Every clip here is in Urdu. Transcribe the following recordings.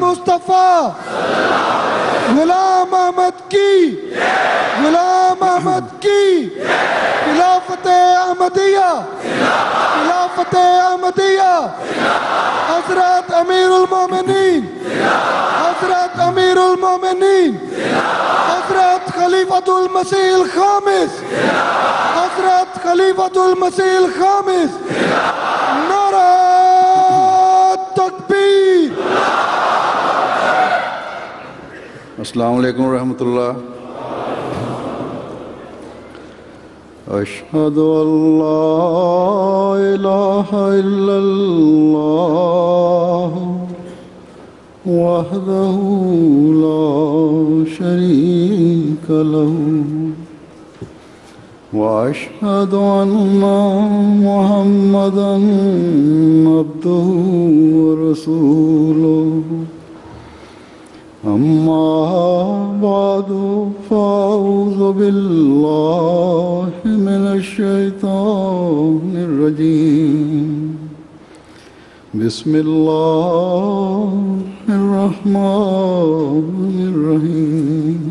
مصطفیٰ غلام احمد کی غلام احمد کی خلافت احمدیہ خلافت احمدیہ حضرت امیر المومنین حضرت امیر المومنین حضرت خلیفۃ المسیح الخامس حضرت خلیفۃ المسیح الخامس نعرہ تکبیر. السلام علیکم ورحمۃ اللہ. اشہد ان لا الہ الا اللہ وحدہ لا شریک لہ واشہد ان محمدا عبدہ ورسولہ. اما بعد فاعوذ باللہ من الشیطان الرجیم. بسم اللہ الرحمن الرحیم.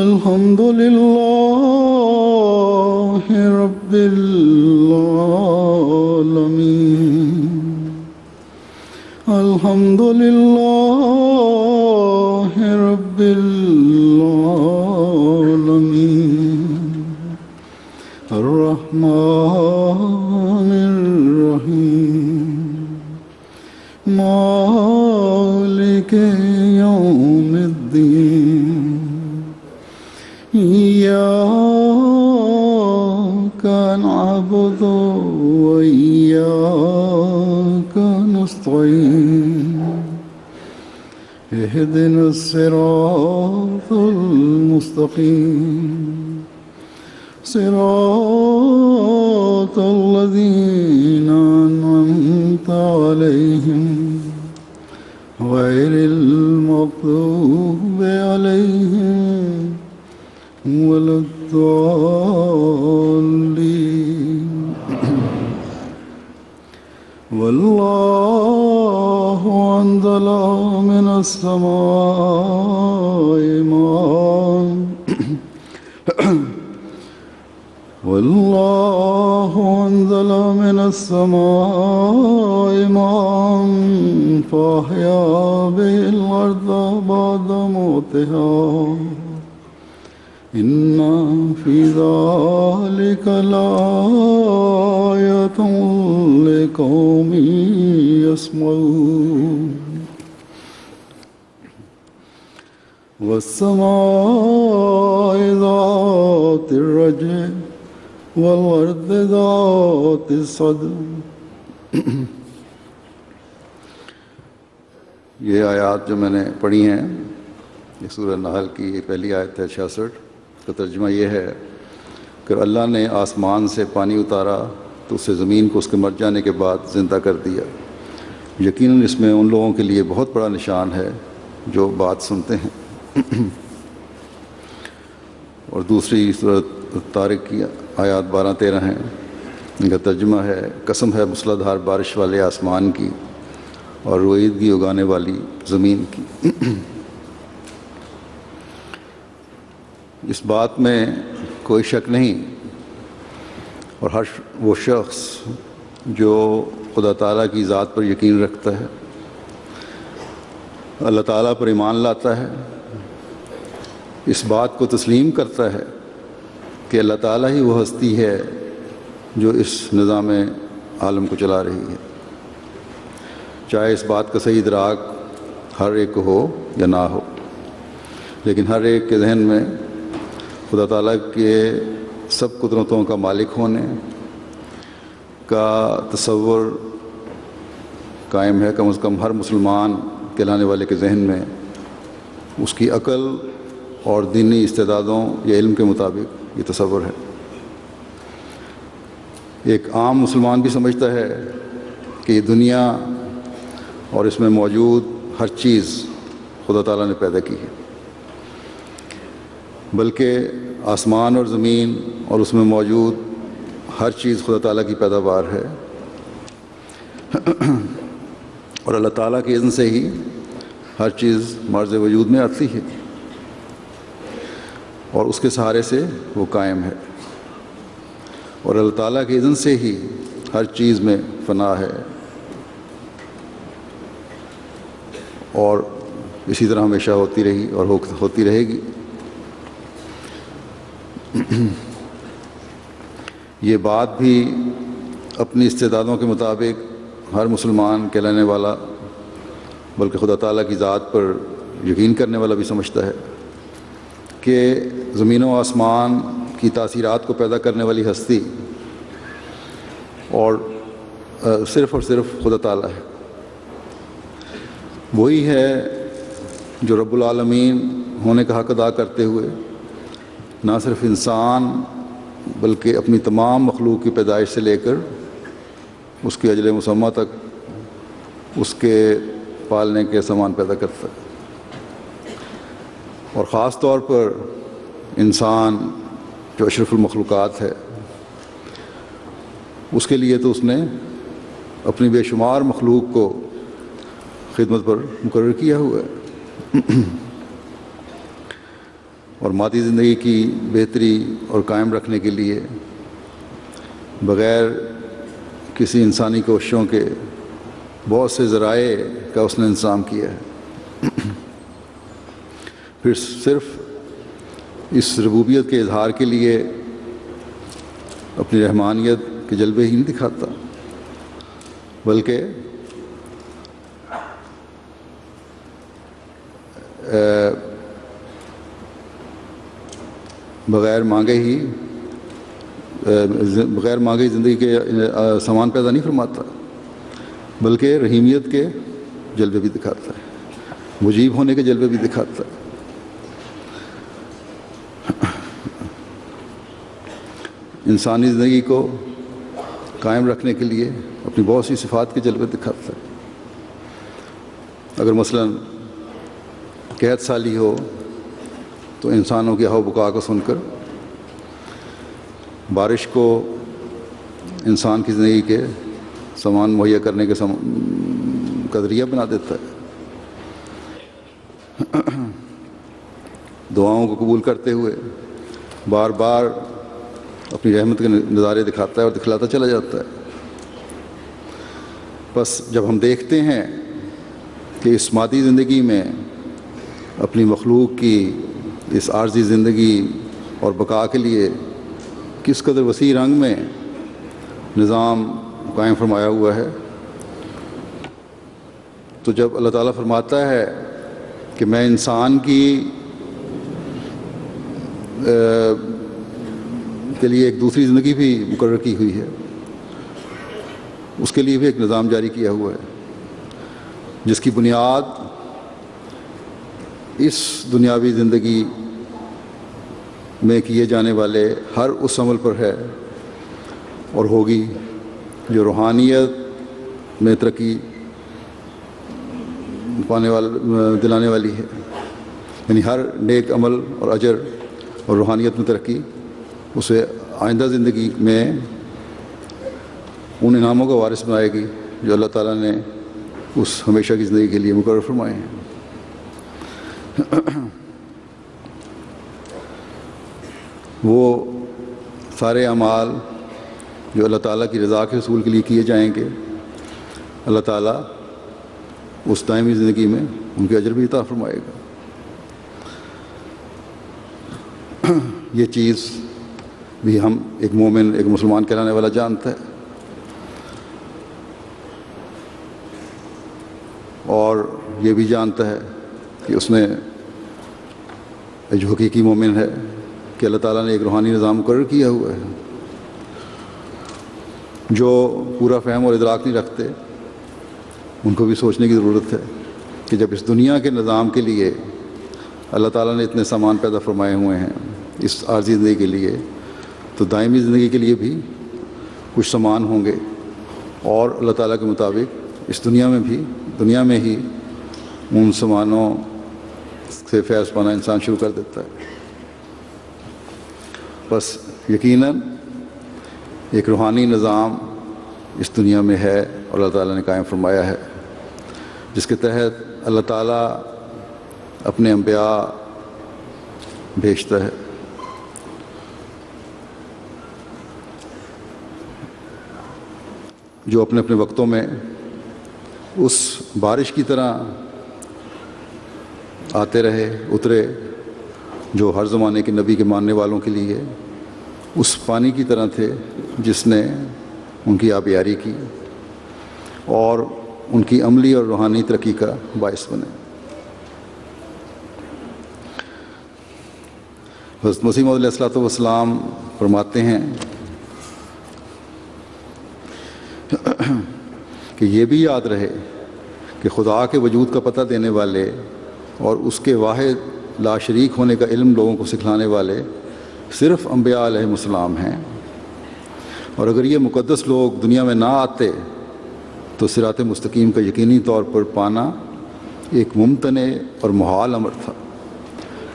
الحمد للہ رب العالمین. الحمد للہ رب العالمین. الرحمن الرحیم. مالک یوم الدین. ایاک نعبد وایاک نستعین. اهدنا الصراط المستقیم. صراط الذین انعمت علیہم غیر المغضوب علیہم ولا الضالین. واللہ انزل من السماء ماء واللہ انزل من السماء ماء فاحیا به الارض بعد موتها. ان فی ذلک لآیۃ لقوم یسمعون. والسماء ذات الرجع والارض ذات الصدع. یہ آیات جو میں نے پڑھی ہیں یہ سورہ نحل کی یہ پہلی آیت ہے 66 کا. ترجمہ یہ ہے کہ اللہ نے آسمان سے پانی اتارا تو اسے زمین کو اس کے مر جانے کے بعد زندہ کر دیا. یقیناً اس میں ان لوگوں کے لیے بہت بڑا نشان ہے جو بات سنتے ہیں. اور دوسری سورۃ طارق کی آیات 12-13 ہیں. ان کا ترجمہ ہے قسم ہے موسلادھار بارش والے آسمان کی اور رویدگی اگانے والی زمین کی. اس بات میں کوئی شک نہیں اور ہر وہ شخص جو خدا تعالیٰ کی ذات پر یقین رکھتا ہے اللہ تعالیٰ پر ایمان لاتا ہے اس بات کو تسلیم کرتا ہے کہ اللہ تعالیٰ ہی وہ ہستی ہے جو اس نظام عالم کو چلا رہی ہے. چاہے اس بات کا صحیح ادراک ہر ایک کو ہو یا نہ ہو، لیکن ہر ایک کے ذہن میں خدا تعالیٰ کے سب قدرتوں کا مالک ہونے کا تصور قائم ہے. کم از کم ہر مسلمان کہلانے والے کے ذہن میں اس کی عقل اور دینی استعدادوں یا علم کے مطابق یہ تصور ہے. ایک عام مسلمان بھی سمجھتا ہے کہ یہ دنیا اور اس میں موجود ہر چیز خدا تعالیٰ نے پیدا کی ہے، بلکہ آسمان اور زمین اور اس میں موجود ہر چیز خدا تعالیٰ کی پیداوار ہے. اور اللہ تعالیٰ کے اذن سے ہی ہر چیز معرض وجود میں آتی ہے اور اس کے سہارے سے وہ قائم ہے، اور اللہ تعالیٰ کے اذن سے ہی ہر چیز میں فنا ہے، اور اسی طرح ہمیشہ ہوتی رہی اور ہوتی رہے گی۔ یہ بات بھی اپنی استعدادوں کے مطابق ہر مسلمان کہلانے والا، بلکہ خدا تعالیٰ کی ذات پر یقین کرنے والا بھی سمجھتا ہے کہ زمین و آسمان کی تاثیرات کو پیدا کرنے والی ہستی اور صرف خدا تعالیٰ ہے۔ وہی ہے جو رب العالمین ہونے کا حق ادا کرتے ہوئے نہ صرف انسان بلکہ اپنی تمام مخلوق کی پیدائش سے لے کر اس کی اجل مسمہ تک اس کے پالنے کے سامان پیدا کرتا ہے، اور خاص طور پر انسان جو اشرف المخلوقات ہے، اس کے لیے تو اس نے اپنی بے شمار مخلوق کو خدمت پر مقرر کیا ہوا ہے، اور مادی زندگی کی بہتری اور قائم رکھنے کے لیے بغیر کسی انسانی کوششوں کے بہت سے ذرائع کا اس نے انتظام کیا ہے۔ پھر صرف اس ربوبیت کے اظہار کے لیے اپنی رحمانیت کے جلوے ہی نہیں دکھاتا، بلکہ بغیر مانگے ہی زندگی کے سامان پیدا نہیں فرماتا، بلکہ رحیمیت کے جلوے بھی دکھاتا ہے، مجیب ہونے کے جلوے بھی دکھاتا ہے۔ انسانی زندگی کو قائم رکھنے کے لیے اپنی بہت سی صفات کے جلوے دکھاتا ہے۔ اگر مثلا قحط سالی ہو تو انسانوں کی ہو بکا کو سن کر بارش کو انسان کی زندگی کے سامان مہیا کرنے کے کا ذریعہ بنا دیتا ہے۔ دعاؤں کو قبول کرتے ہوئے بار بار اپنی رحمت کے نظارے دکھاتا ہے اور دکھلاتا چلا جاتا ہے۔ بس جب ہم دیکھتے ہیں کہ اس مادی زندگی میں اپنی مخلوق کی اس عارضی زندگی اور بقا کے لیے کس قدر وسیع رنگ میں نظام قائم فرمایا ہوا ہے، تو جب اللہ تعالیٰ فرماتا ہے کہ میں انسان کی کے لیے ایک دوسری زندگی بھی مقرر کی ہوئی ہے، اس کے لیے بھی ایک نظام جاری کیا ہوا ہے جس کی بنیاد اس دنیاوی زندگی میں کیے جانے والے ہر اس عمل پر ہے اور ہوگی جو روحانیت میں ترقی دلانے والی ہے، یعنی ہر نیک عمل اور اجر اور روحانیت میں ترقی اسے آئندہ زندگی میں ان انعاموں کا وارث بنائے گی جو اللہ تعالیٰ نے اس ہمیشہ کی زندگی کے لیے مقرر فرمائے ہیں۔ وہ سارے اعمال جو اللہ تعالیٰ کی رضا کے حصول کے لیے کیے جائیں گے، اللہ تعالیٰ اس دائمی زندگی میں ان کے اجر بھی عطا فرمائے گا۔ یہ چیز بھی ہم ایک مومن، ایک مسلمان کہلانے والا جانتا ہے، اور یہ بھی جانتا ہے کہ اس نے جو حقیقی مومن ہے کہ اللہ تعالیٰ نے ایک روحانی نظام مقرر کیا ہوا ہے۔ جو پورا فہم اور ادراک نہیں رکھتے ان کو بھی سوچنے کی ضرورت ہے کہ جب اس دنیا کے نظام کے لیے اللہ تعالیٰ نے اتنے سامان پیدا فرمائے ہوئے ہیں اس عارضی زندگی کے لیے، تو دائمی زندگی کے لیے بھی کچھ سامان ہوں گے، اور اللہ تعالیٰ کے مطابق اس دنیا میں ہی ان سامانوں سے فیض پانا انسان شروع کر دیتا ہے۔ بس یقیناً ایک روحانی نظام اس دنیا میں ہے اور اللہ تعالیٰ نے قائم فرمایا ہے، جس کے تحت اللہ تعالیٰ اپنے انبیاء بھیجتا ہے۔ جو اپنے اپنے وقتوں میں اس بارش کی طرح آتے رہے، اترے، جو ہر زمانے کے نبی کے ماننے والوں کے لیے اس پانی کی طرح تھے جس نے ان کی آبیاری کی اور ان کی عملی اور روحانی ترقی کا باعث بنے۔ حضرت مسیح موعود علیہ السلام فرماتے ہیں کہ یہ بھی یاد رہے کہ خدا کے وجود کا پتہ دینے والے اور اس کے واحد لا شریک ہونے کا علم لوگوں کو سکھلانے والے صرف انبیاء علیہ السلام ہیں، اور اگر یہ مقدس لوگ دنیا میں نہ آتے تو صراط مستقیم کا یقینی طور پر پانا ایک ممتنع اور محال امر تھا۔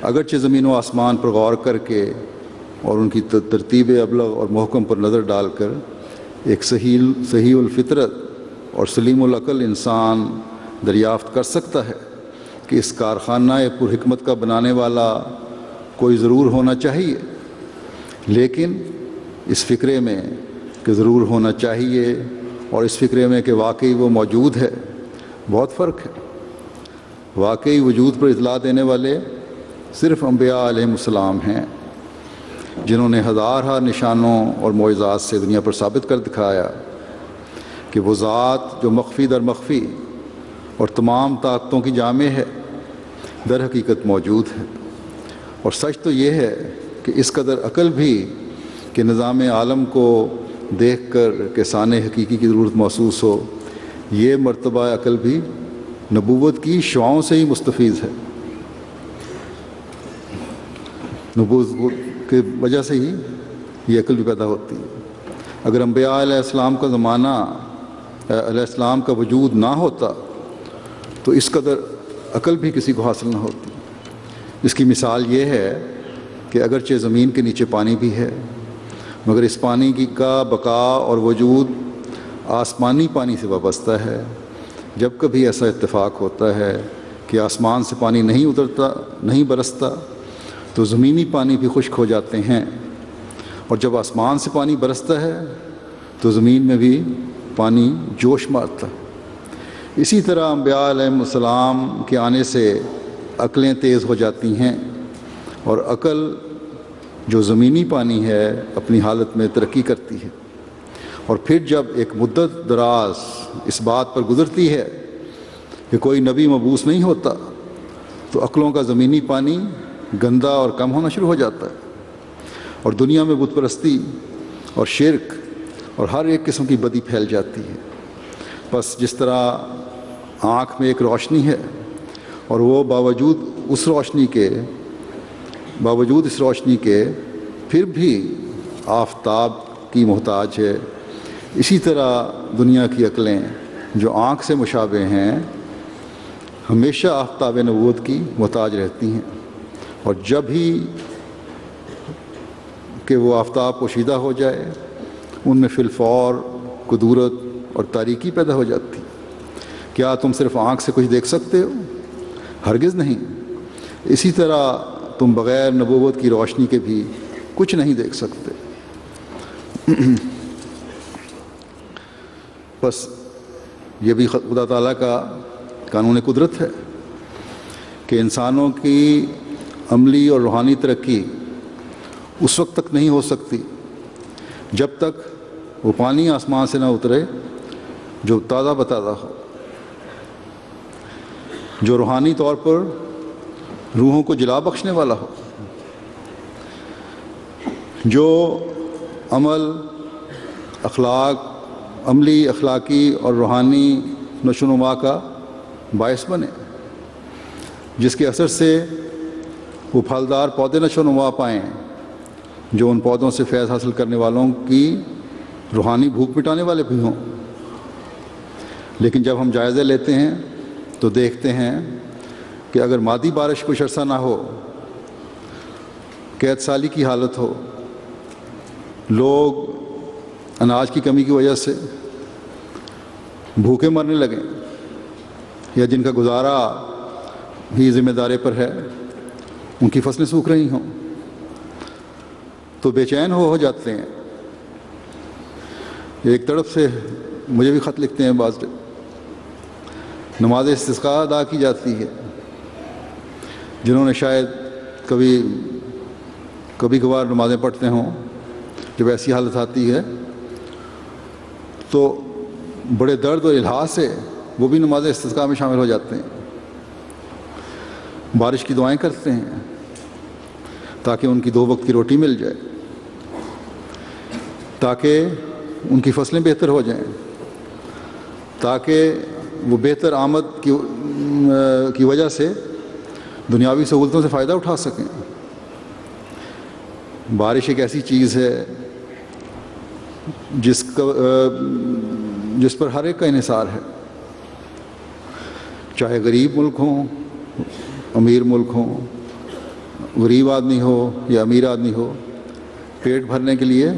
اگرچہ زمین و آسمان پر غور کر کے اور ان کی ترتیب ابلغ اور محکم پر نظر ڈال کر ایک صحیح الفطرت اور سلیم العقل انسان دریافت کر سکتا ہے کہ اس کارخانہ پر حکمت کا بنانے والا کوئی ضرور ہونا چاہیے، لیکن اس فکرے میں کہ ضرور ہونا چاہیے اور اس فکرے میں کہ واقعی وہ موجود ہے بہت فرق ہے۔ واقعی وجود پر اطلاع دینے والے صرف انبیاء علیہ السلام ہیں، جنہوں نے ہزارہ نشانوں اور معجزات سے دنیا پر ثابت کر دکھایا کہ وہ ذات جو مخفی در مخفی اور تمام طاقتوں کی جامع ہے در حقیقت موجود ہے۔ اور سچ تو یہ ہے کہ اس قدر عقل بھی کہ نظام عالم کو دیکھ کر کسان حقیقی کی ضرورت محسوس ہو، یہ مرتبہ عقل بھی نبوت کی شعاؤں سے ہی مستفیض ہے۔ نبوت کی وجہ سے ہی یہ عقل بھی پیدا ہوتی ہے۔ اگر انبیاء علیہ السلام کا زمانہ علیہ السلام کا وجود نہ ہوتا تو اس قدر عقل بھی کسی کو حاصل نہ ہوتی۔ اس کی مثال یہ ہے کہ اگرچہ زمین کے نیچے پانی بھی ہے، مگر اس پانی کا بقا اور وجود آسمانی پانی سے وابستہ ہے۔ جب کبھی ایسا اتفاق ہوتا ہے کہ آسمان سے پانی نہیں اترتا، نہیں برستا، تو زمینی پانی بھی خشک ہو جاتے ہیں، اور جب آسمان سے پانی برستا ہے تو زمین میں بھی پانی جوش مارتا ہے۔ اسی طرح انبیاء علیہ السلام کے آنے سے عقلیں تیز ہو جاتی ہیں، اور عقل جو زمینی پانی ہے اپنی حالت میں ترقی کرتی ہے، اور پھر جب ایک مدت دراز اس بات پر گزرتی ہے کہ کوئی نبی مبعوث نہیں ہوتا تو عقلوں کا زمینی پانی گندا اور کم ہونا شروع ہو جاتا ہے، اور دنیا میں بت پرستی اور شرک اور ہر ایک قسم کی بدی پھیل جاتی ہے۔ بس جس طرح آنکھ میں ایک روشنی ہے اور وہ باوجود اس روشنی کے پھر بھی آفتاب کی محتاج ہے، اسی طرح دنیا کی عقلیں جو آنکھ سے مشابہ ہیں ہمیشہ آفتاب نبوت کی محتاج رہتی ہیں، اور جب ہی کہ وہ آفتاب پوشیدہ ہو جائے ان میں فی الفور کدورت اور تاریکی پیدا ہو جاتی۔ کیا تم صرف آنکھ سے کچھ دیکھ سکتے ہو؟ ہرگز نہیں۔ اسی طرح تم بغیر نبوت کی روشنی کے بھی کچھ نہیں دیکھ سکتے۔ بس یہ بھی خدا تعالیٰ کا قانون قدرت ہے کہ انسانوں کی عملی اور روحانی ترقی اس وقت تک نہیں ہو سکتی جب تک وہ پانی آسمان سے نہ اترے جو تازہ بتازہ ہو، جو روحانی طور پر روحوں کو جلا بخشنے والا ہو، جو عمل، اخلاق، عملی، اخلاقی اور روحانی نشو و نما کا باعث بنے، جس کے اثر سے وہ پھلدار پودے نشو و نما پائیں جو ان پودوں سے فیض حاصل کرنے والوں کی روحانی بھوک مٹانے والے بھی ہوں۔ لیکن جب ہم جائزے لیتے ہیں تو دیکھتے ہیں کہ اگر مادی بارش کچھ عرصہ نہ ہو، قحط سالی کی حالت ہو، لوگ اناج کی کمی کی وجہ سے بھوکے مرنے لگیں، یا جن کا گزارا بھی ذمہ داری پر ہے ان کی فصلیں سوکھ رہی ہوں تو بے چین ہو جاتے ہیں. ایک طرف سے مجھے بھی خط لکھتے ہیں بعض، نماز استسقاء ادا کی جاتی ہے، جنہوں نے شاید کبھی کبھار نمازیں پڑھتے ہوں، جب ایسی حالت آتی ہے تو بڑے درد اور الحاح سے وہ بھی نماز استسقاء میں شامل ہو جاتے ہیں، بارش کی دعائیں کرتے ہیں تاکہ ان کی 2 وقت کی روٹی مل جائے، تاکہ ان کی فصلیں بہتر ہو جائیں، تاکہ وہ بہتر آمد کی وجہ سے دنیاوی سہولتوں سے فائدہ اٹھا سکیں. بارش ایک ایسی چیز ہے جس پر ہر ایک کا انحصار ہے، چاہے غریب ملک ہوں، امیر ملک ہوں، غریب آدمی ہو یا امیر آدمی ہو، پیٹ بھرنے کے لیے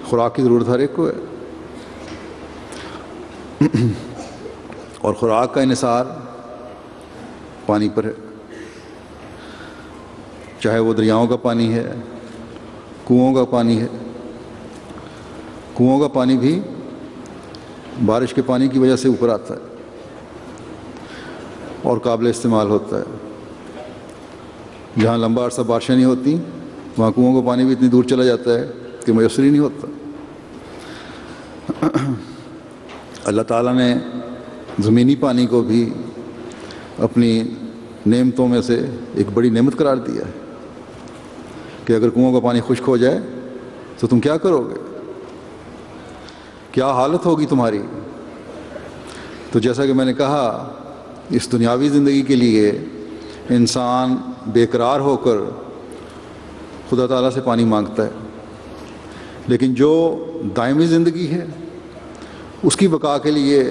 خوراک کی ضرورت ہر ایک کو ہے، اور خوراک کا انحصار پانی پر ہے، چاہے وہ دریاؤں کا پانی ہے، کنوؤں کا پانی ہے. کنوؤں کا پانی بھی بارش کے پانی کی وجہ سے اوپر آتا ہے اور قابل استعمال ہوتا ہے. جہاں لمبا عرصہ بارشیں نہیں ہوتی وہاں کنوؤں کا پانی بھی اتنی دور چلا جاتا ہے کہ میسر ہی نہیں ہوتا. اللہ تعالیٰ نے زمینی پانی کو بھی اپنی نعمتوں میں سے ایک بڑی نعمت قرار دیا ہے کہ اگر کنوؤں کا پانی خشک ہو جائے تو تم کیا کرو گے، کیا حالت ہوگی تمہاری. تو جیسا کہ میں نے کہا، اس دنیاوی زندگی کے لیے انسان بے قرار ہو کر خدا تعالیٰ سے پانی مانگتا ہے، لیکن جو دائمی زندگی ہے اس کی بقا کے لیے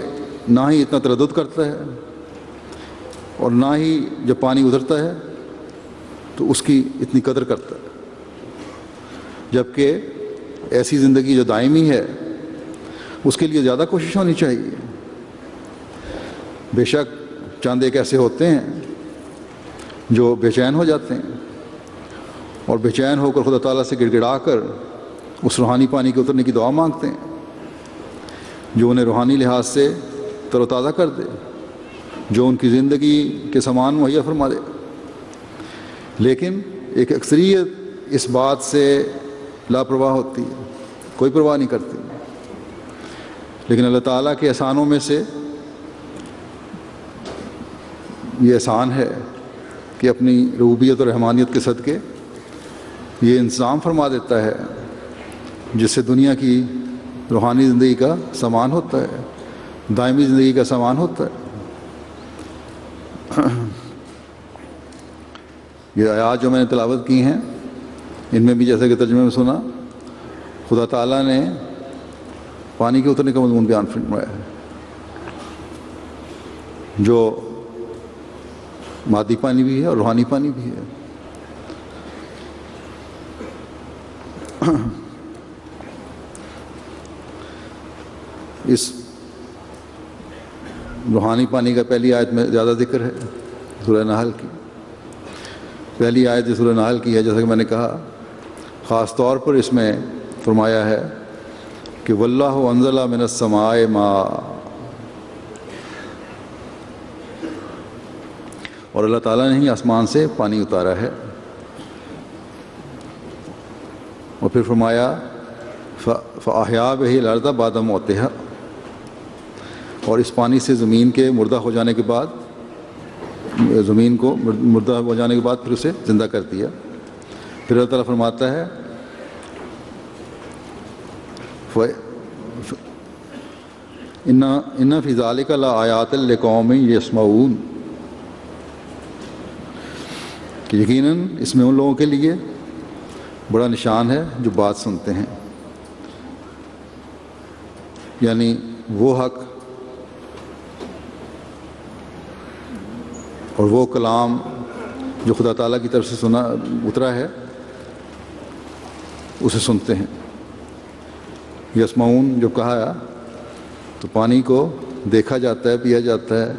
نہ ہی اتنا تردد کرتا ہے اور نہ ہی جب پانی اترتا ہے تو اس کی اتنی قدر کرتا ہے، جبکہ ایسی زندگی جو دائمی ہے اس کے لیے زیادہ کوشش ہونی چاہیے. بے شک چند ایک ایسے ہوتے ہیں جو بے چین ہو جاتے ہیں اور بے چین ہو کر خدا تعالیٰ سے گڑ گڑا کر اس روحانی پانی کے اترنے کی دعا مانگتے ہیں جو انہیں روحانی لحاظ سے تر و تازہ کر دے، جو ان کی زندگی کے سامان مہیا فرما دے. لیکن ایک اکثریت اس بات سے لاپرواہ ہوتی ہے، کوئی پرواہ نہیں کرتی. لیکن اللہ تعالیٰ کے احسانوں میں سے یہ احسان ہے کہ اپنی ربوبیت اور رحمانیت کے صدقے یہ انتظام فرما دیتا ہے جس سے دنیا کی روحانی زندگی کا سامان ہوتا ہے، دائمی زندگی کا سامان ہوتا ہے. یہ آیات جو میں نے تلاوت کی ہیں ان میں بھی جیسا کہ ترجمے میں سنا، خدا تعالیٰ نے پانی کے اترنے کا مضمون بیان فرمایا ہے، جو مادی پانی بھی ہے اور روحانی پانی بھی ہے. اس روحانی پانی کا پہلی آیت میں زیادہ ذکر ہے، سورہ نحل کی پہلی آیت جو سورہ نحل کی ہے، جیسا کہ میں نے کہا خاص طور پر اس میں فرمایا ہے کہ واللہ انزل من السماء ماء، اور اللہ تعالیٰ نے ہی آسمان سے پانی اتارا ہے. اور پھر فرمایا فَأَحْيَا بِهِ الْأَرْضَ بَعْدَ مَوْتِهَا، اور اس پانی سے زمین کے مردہ ہو جانے کے بعد، زمین کو مردہ ہو جانے کے بعد پھر اسے زندہ کر دیا. پھر اللہ تعالیٰ فرماتا ہے إِنَّ فِي ذَلِكَ لَآيَاتٍ لِقَوْمٍ يَسْمَعُونَ، کہ یقیناً اس میں ان لوگوں کے لیے بڑا نشان ہے جو بات سنتے ہیں. یعنی وہ حق اور وہ کلام جو خدا تعالیٰ کی طرف سے اترا ہے اسے سنتے ہیں. یسمعون جب کہا تو پانی کو دیکھا جاتا ہے، پیا جاتا ہے،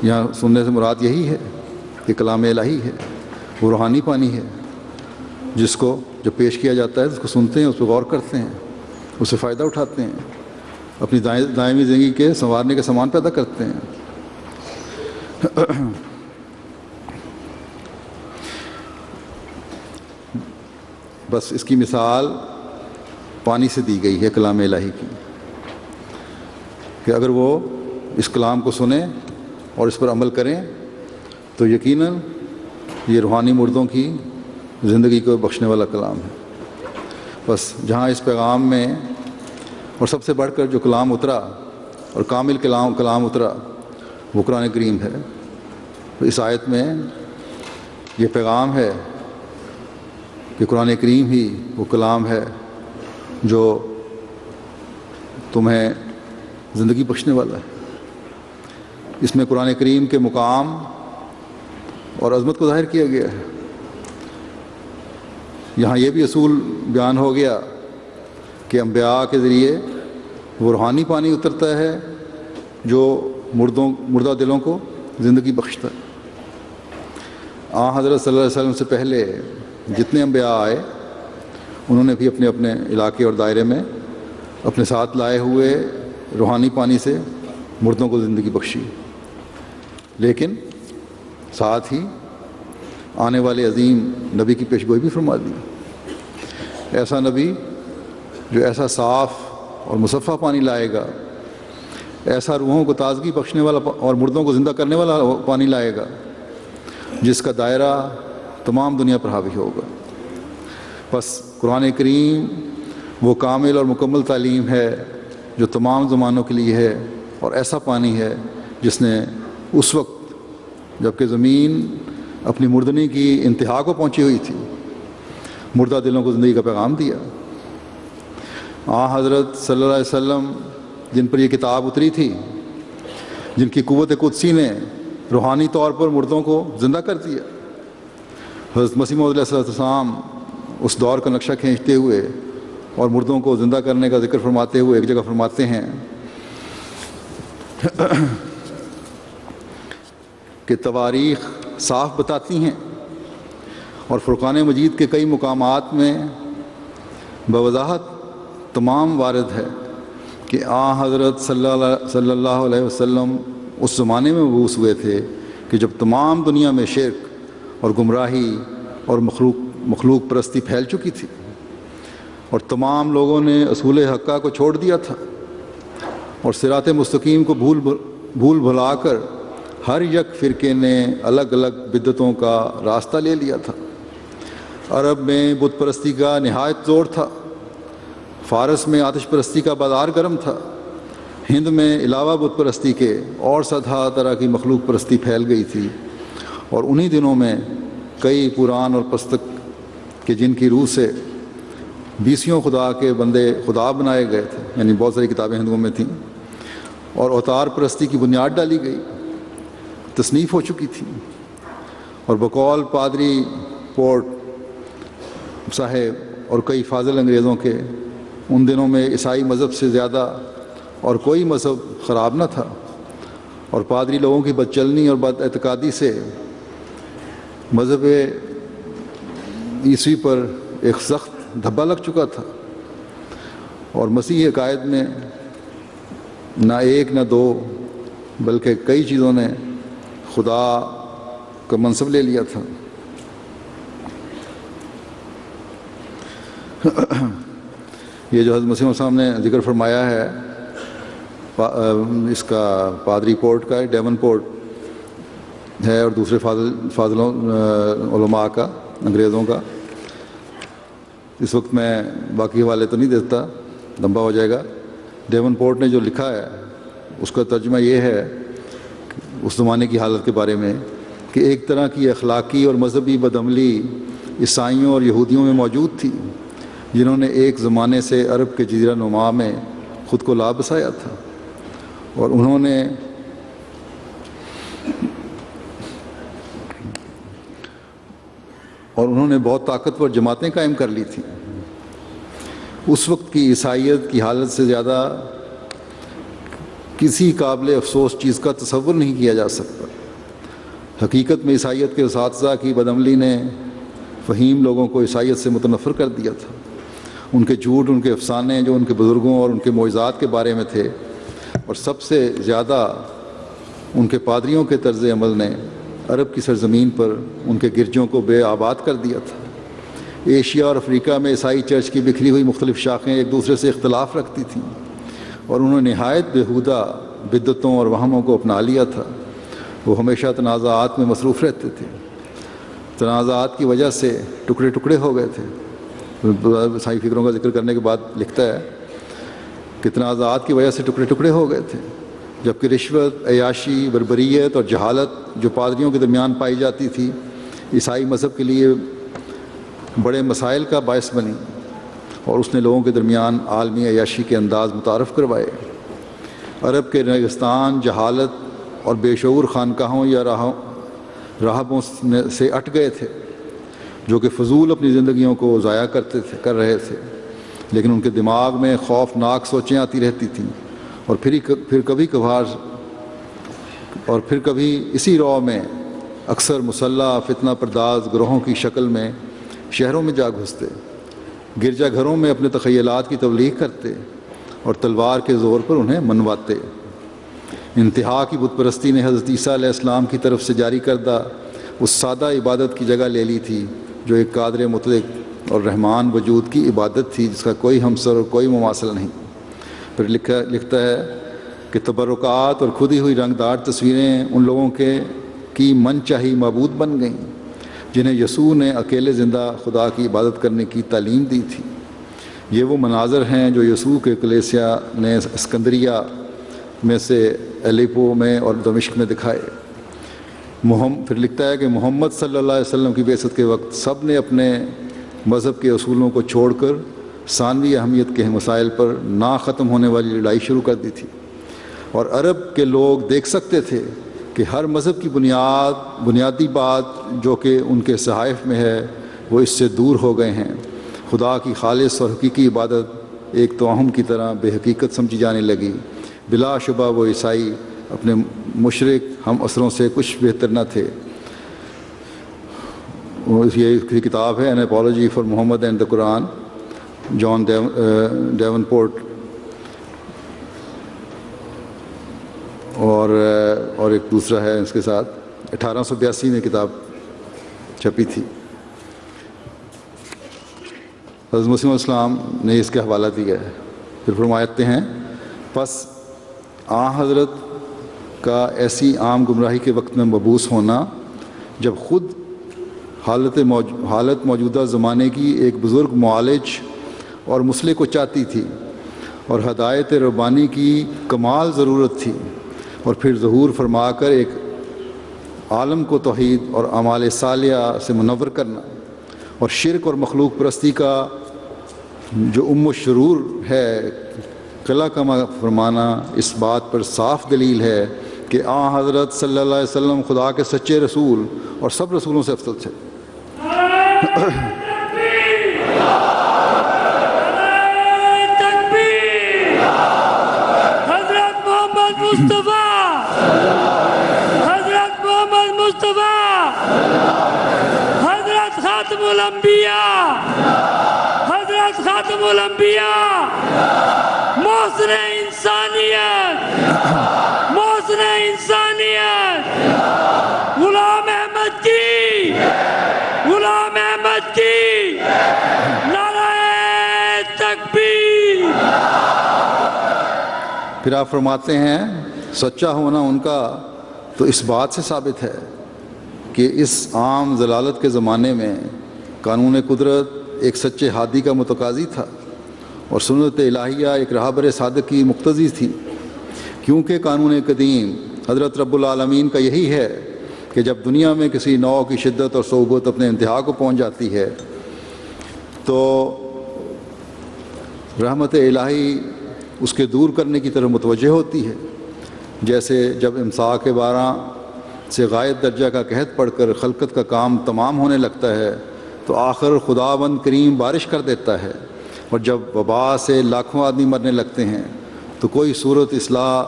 یہاں سننے سے مراد یہی ہے کہ کلام الہی ہے، وہ روحانی پانی ہے جس کو جب پیش کیا جاتا ہے اس کو سنتے ہیں، اس پہ غور کرتے ہیں، اس سے فائدہ اٹھاتے ہیں، اپنی دائمی زندگی کے سنوارنے کے سامان پیدا کرتے ہیں۔ بس اس کی مثال پانی سے دی گئی ہے کلام الہی کی، کہ اگر وہ اس کلام کو سنیں اور اس پر عمل کریں تو یقیناً یہ روحانی مردوں کی زندگی کو بخشنے والا کلام ہے۔ بس جہاں اس پیغام میں اور سب سے بڑھ کر جو کلام اترا اور کامل کلام اترا وہ قرآن کریم ہے، تو اس آیت میں یہ پیغام ہے کہ قرآن کریم ہی وہ کلام ہے جو تمہیں زندگی بخشنے والا ہے۔ اس میں قرآن کریم کے مقام اور عظمت کو ظاہر کیا گیا ہے۔ یہاں یہ بھی اصول بیان ہو گیا کہ انبیاء کے ذریعے وہ روحانی پانی اترتا ہے جو مردہ دلوں کو زندگی بخشتا ہے۔ حضرت صلی اللہ علیہ وسلم سے پہلے جتنے انبیاء آئے انہوں نے بھی اپنے اپنے علاقے اور دائرے میں اپنے ساتھ لائے ہوئے روحانی پانی سے مردوں کو زندگی بخشی، لیکن ساتھ ہی آنے والے عظیم نبی کی پیشگوئی بھی فرما دی۔ ایسا نبی جو ایسا صاف اور مصفہ پانی لائے گا، ایسا روحوں کو تازگی بخشنے والا اور مردوں کو زندہ کرنے والا پانی لائے گا جس کا دائرہ تمام دنیا پر حاوی ہوگا۔ بس قرآن کریم وہ کامل اور مکمل تعلیم ہے جو تمام زمانوں کے لیے ہے، اور ایسا پانی ہے جس نے اس وقت جب کہ زمین اپنی مردنی کی انتہا کو پہنچی ہوئی تھی مردہ دلوں کو زندگی کا پیغام دیا۔ حضرت صلی اللہ علیہ وسلم جن پر یہ کتاب اتری تھی، جن کی قوت قدسی نے روحانی طور پر مردوں کو زندہ کر دیا، حضرت مسیح موعود علیہ السلام اس دور کا نقشہ کھینچتے ہوئے اور مردوں کو زندہ کرنے کا ذکر فرماتے ہوئے ایک جگہ فرماتے ہیں کہ تواریخ صاف بتاتی ہیں اور فرقان مجید کے کئی مقامات میں بوضاحت تمام وارد ہے کہ حضرت صلی اللہ علیہ وسلم اس زمانے میں مبعوث ہوئے تھے کہ جب تمام دنیا میں شرک اور گمراہی اور مخلوق پرستی پھیل چکی تھی اور تمام لوگوں نے اصول حقہ کو چھوڑ دیا تھا اور صراط مستقیم کو بھول بھلا کر ہر یک فرقے نے الگ الگ بدعتوں کا راستہ لے لیا تھا۔ عرب میں بت پرستی کا نہایت زور تھا، فارس میں آتش پرستی کا بازار گرم تھا، ہند میں علاوہ بت پرستی کے اور صدہا طرح کی مخلوق پرستی پھیل گئی تھی، اور انہی دنوں میں کئی پران اور پستک کے جن کی روح سے 20 خدا کے بندے خدا بنائے گئے تھے، یعنی بہت ساری کتابیں ہندوؤں میں تھیں، اور اوتار پرستی کی بنیاد ڈالی گئی، تصنیف ہو چکی تھی، اور بقول پادری پورٹ صاحب اور کئی فاضل انگریزوں کے ان دنوں میں عیسائی مذہب سے زیادہ اور کوئی مذہب خراب نہ تھا، اور پادری لوگوں کی بد چلنی اور بد اعتقادی سے مذہب عیسوی پر ایک سخت دھبا لگ چکا تھا، اور مسیحی عقائد میں نہ ایک نہ دو بلکہ کئی چیزوں نے خدا کا منصب لے لیا تھا۔ یہ جو حضرت مسیح السلام نے ذکر فرمایا ہے اس کا پادری پورٹ کا، ڈیون پورٹ ہے، اور دوسرے فاضلوں علماء کا، انگریزوں کا، اس وقت میں باقی حوالے تو نہیں دیتا، لمبا ہو جائے گا۔ ڈیون پورٹ نے جو لکھا ہے اس کا ترجمہ یہ ہے اس زمانے کی حالت کے بارے میں کہ ایک طرح کی اخلاقی اور مذہبی بدعملی عیسائیوں اور یہودیوں میں موجود تھی جنہوں نے ایک زمانے سے عرب کے جزیرہ نما میں خود کو لا بسایا تھا، اور انہوں نے بہت طاقتور جماعتیں قائم کر لی تھیں۔ اس وقت کی عیسائیت کی حالت سے زیادہ کسی قابل افسوس چیز کا تصور نہیں کیا جا سکتا۔ حقیقت میں عیسائیت کے اساتذہ کی بدعملی نے فہیم لوگوں کو عیسائیت سے متنفر کر دیا تھا۔ ان کے جھوٹ، ان کے افسانے جو ان کے بزرگوں اور ان کے معجزات کے بارے میں تھے، اور سب سے زیادہ ان کے پادریوں کے طرز عمل نے عرب کی سرزمین پر ان کے گرجوں کو بے آباد کر دیا تھا۔ ایشیا اور افریقہ میں عیسائی چرچ کی بکھری ہوئی مختلف شاخیں ایک دوسرے سے اختلاف رکھتی تھیں، اور انہوں نے نہایت بیہودہ بدعتوں اور وہموں کو اپنا لیا تھا۔ وہ ہمیشہ تنازعات میں مصروف رہتے تھے۔ تنازعات کی وجہ سے ٹکڑے ٹکڑے ہو گئے تھے۔ عیسائی فکروں کا ذکر کرنے کے بعد لکھتا ہے کہ تنازعات کی وجہ سے ٹکڑے ٹکڑے ہو گئے تھے، جبکہ رشوت، عیاشی، بربریت اور جہالت جو پادریوں کے درمیان پائی جاتی تھی، عیسائی مذہب کے لیے بڑے مسائل کا باعث بنی، اور اس نے لوگوں کے درمیان عالمی عیاشی کے انداز متعارف کروائے۔ عرب کے ریگستان جہالت اور بے شعور خانقاہوں یا راہبوں سے اٹ گئے تھے، جو کہ فضول اپنی زندگیوں کو ضائع کر رہے تھے، لیکن ان کے دماغ میں خوفناک سوچیں آتی رہتی تھیں، اور پھر کبھی اسی رو میں اکثر مسلح فتنہ پرداز گروہوں کی شکل میں شہروں میں جا گھستے، گرجا گھروں میں اپنے تخیلات کی تبلیغ کرتے اور تلوار کے زور پر انہیں منواتے۔ انتہا کی بت پرستی نے حضرت عیسیٰ علیہ السلام کی طرف سے جاری کردہ اس سادہ عبادت کی جگہ لے لی تھی جو ایک قادر مطلق اور رحمان وجود کی عبادت تھی، جس کا کوئی ہمسر اور کوئی مماثل نہیں۔ پھر لکھتا ہے کہ تبرکات اور کھدی ہوئی رنگدار تصویریں ان لوگوں کی من چاہی معبود بن گئیں جنہیں یسوع نے اکیلے زندہ خدا کی عبادت کرنے کی تعلیم دی تھی۔ یہ وہ مناظر ہیں جو یسوع کے کلیسیا نے اسکندریہ میں سے الیپو میں اور دمشق میں دکھائے۔ پھر لکھتا ہے کہ محمد صلی اللہ علیہ وسلم کی بعثت کے وقت سب نے اپنے مذہب کے اصولوں کو چھوڑ کر ثانوی اہمیت کے مسائل پر نا ختم ہونے والی لڑائی شروع کر دی تھی، اور عرب کے لوگ دیکھ سکتے تھے کہ ہر مذہب کی بنیادی بات جو کہ ان کے صحائف میں ہے وہ اس سے دور ہو گئے ہیں۔ خدا کی خالص اور حقیقی عبادت ایک توہم کی طرح بے حقیقت سمجھی جانے لگی۔ بلا شبہ وہ عیسائی اپنے مشرک ہم عصروں سے کچھ بہتر نہ تھے۔ یہ کتاب ہے an apology for Muhammad and the Quran, John Davenport, اور ایک دوسرا ہے اس کے ساتھ 1882 میں کتاب چھپی تھی۔ حضرت مسیح علیہ السلام نے اس کا حوالہ دیا ہے۔ پھر فرماتے ہیں پس حضرت کا ایسی عام گمراہی کے وقت میں مبعوث ہونا جب خود حالت موجودہ زمانے کی ایک بزرگ معالج اور مصلح کو چاہتی تھی، اور ہدایت ربانی کی کمال ضرورت تھی، اور پھر ظہور فرما کر ایک عالم کو توحید اور اعمال صالحہ سے منور کرنا، اور شرک اور مخلوق پرستی کا جو الشرور ہے قلعہ کما فرمانا اس بات پر صاف دلیل ہے کہ حضرت صلی اللہ علیہ وسلم خدا کے سچے رسول اور سب رسولوں سے افضل تھے۔ حضرت محمد مصطفیٰ، حضرت خاتم الانبیاء، حضرت خاتم الانبیاء، محسن انسانیت، محسن انسانیت، غلام احمد کی، غلام احمد کی، نعرہ تکبیر۔ پھر آپ فرماتے ہیں سچا ہونا ان کا تو اس بات سے ثابت ہے کہ اس عام ضلالت کے زمانے میں قانون قدرت ایک سچے ہادی کا متقاضی تھا، اور سنت الہیہ ایک راہبر صادق کی مقتضی تھی، کیونکہ قانون قدیم حضرت رب العالمین کا یہی ہے کہ جب دنیا میں کسی نوع کی شدت اور صعوبت اپنے انتہا کو پہنچ جاتی ہے تو رحمت الہی اس کے دور کرنے کی طرف متوجہ ہوتی ہے۔ جیسے جب امساک بارہ سے غائب درجہ کا قحط پڑھ کر خلقت کا کام تمام ہونے لگتا ہے تو آخر خداوند کریم بارش کر دیتا ہے، اور جب وبا سے لاکھوں آدمی مرنے لگتے ہیں تو کوئی صورت اصلاح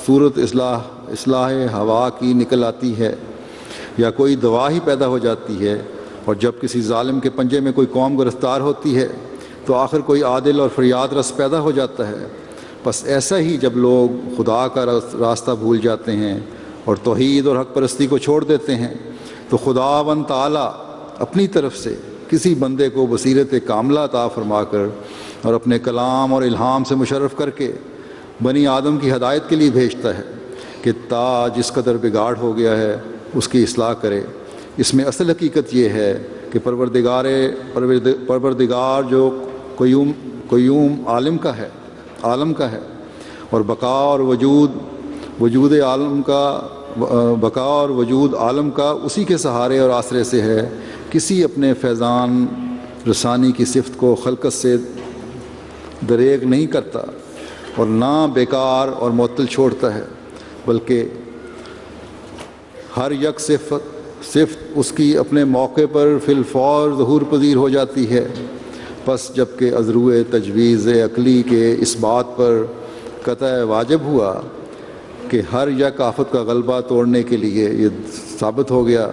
صورت اصلاح ہوا کی نکل آتی ہے یا کوئی دوا ہی پیدا ہو جاتی ہے، اور جب کسی ظالم کے پنجے میں کوئی قوم گرفتار ہوتی ہے تو آخر کوئی عادل اور فریاد رس پیدا ہو جاتا ہے۔ بس ایسا ہی جب لوگ خدا کا راستہ بھول جاتے ہیں اور توحید اور حق پرستی کو چھوڑ دیتے ہیں تو خداوند تعالیٰ اپنی طرف سے کسی بندے کو بصیرت کاملہ عطا فرما کر اور اپنے کلام اور الہام سے مشرف کر کے بنی آدم کی ہدایت کے لیے بھیجتا ہے کہ تا جس قدر بگاڑ ہو گیا ہے اس کی اصلاح کرے۔ اس میں اصل حقیقت یہ ہے کہ پروردگار جو قیوم عالم کا ہے اور بقا اور وجود عالم کا اسی کے سہارے اور آسرے سے ہے، کسی اپنے فیضان رسانی کی صفت کو خلقت سے دریغ نہیں کرتا اور نہ بیکار اور معطل چھوڑتا ہے، بلکہ ہر یک صفت اس کی اپنے موقع پر فی الفور ظہور پذیر ہو جاتی ہے۔ پس جب کہ ازروع تجویز عقلی کے اس بات پر قطع واجب ہوا کہ ہر یک آفت کا غلبہ توڑنے کے لیے یہ ثابت ہو گیا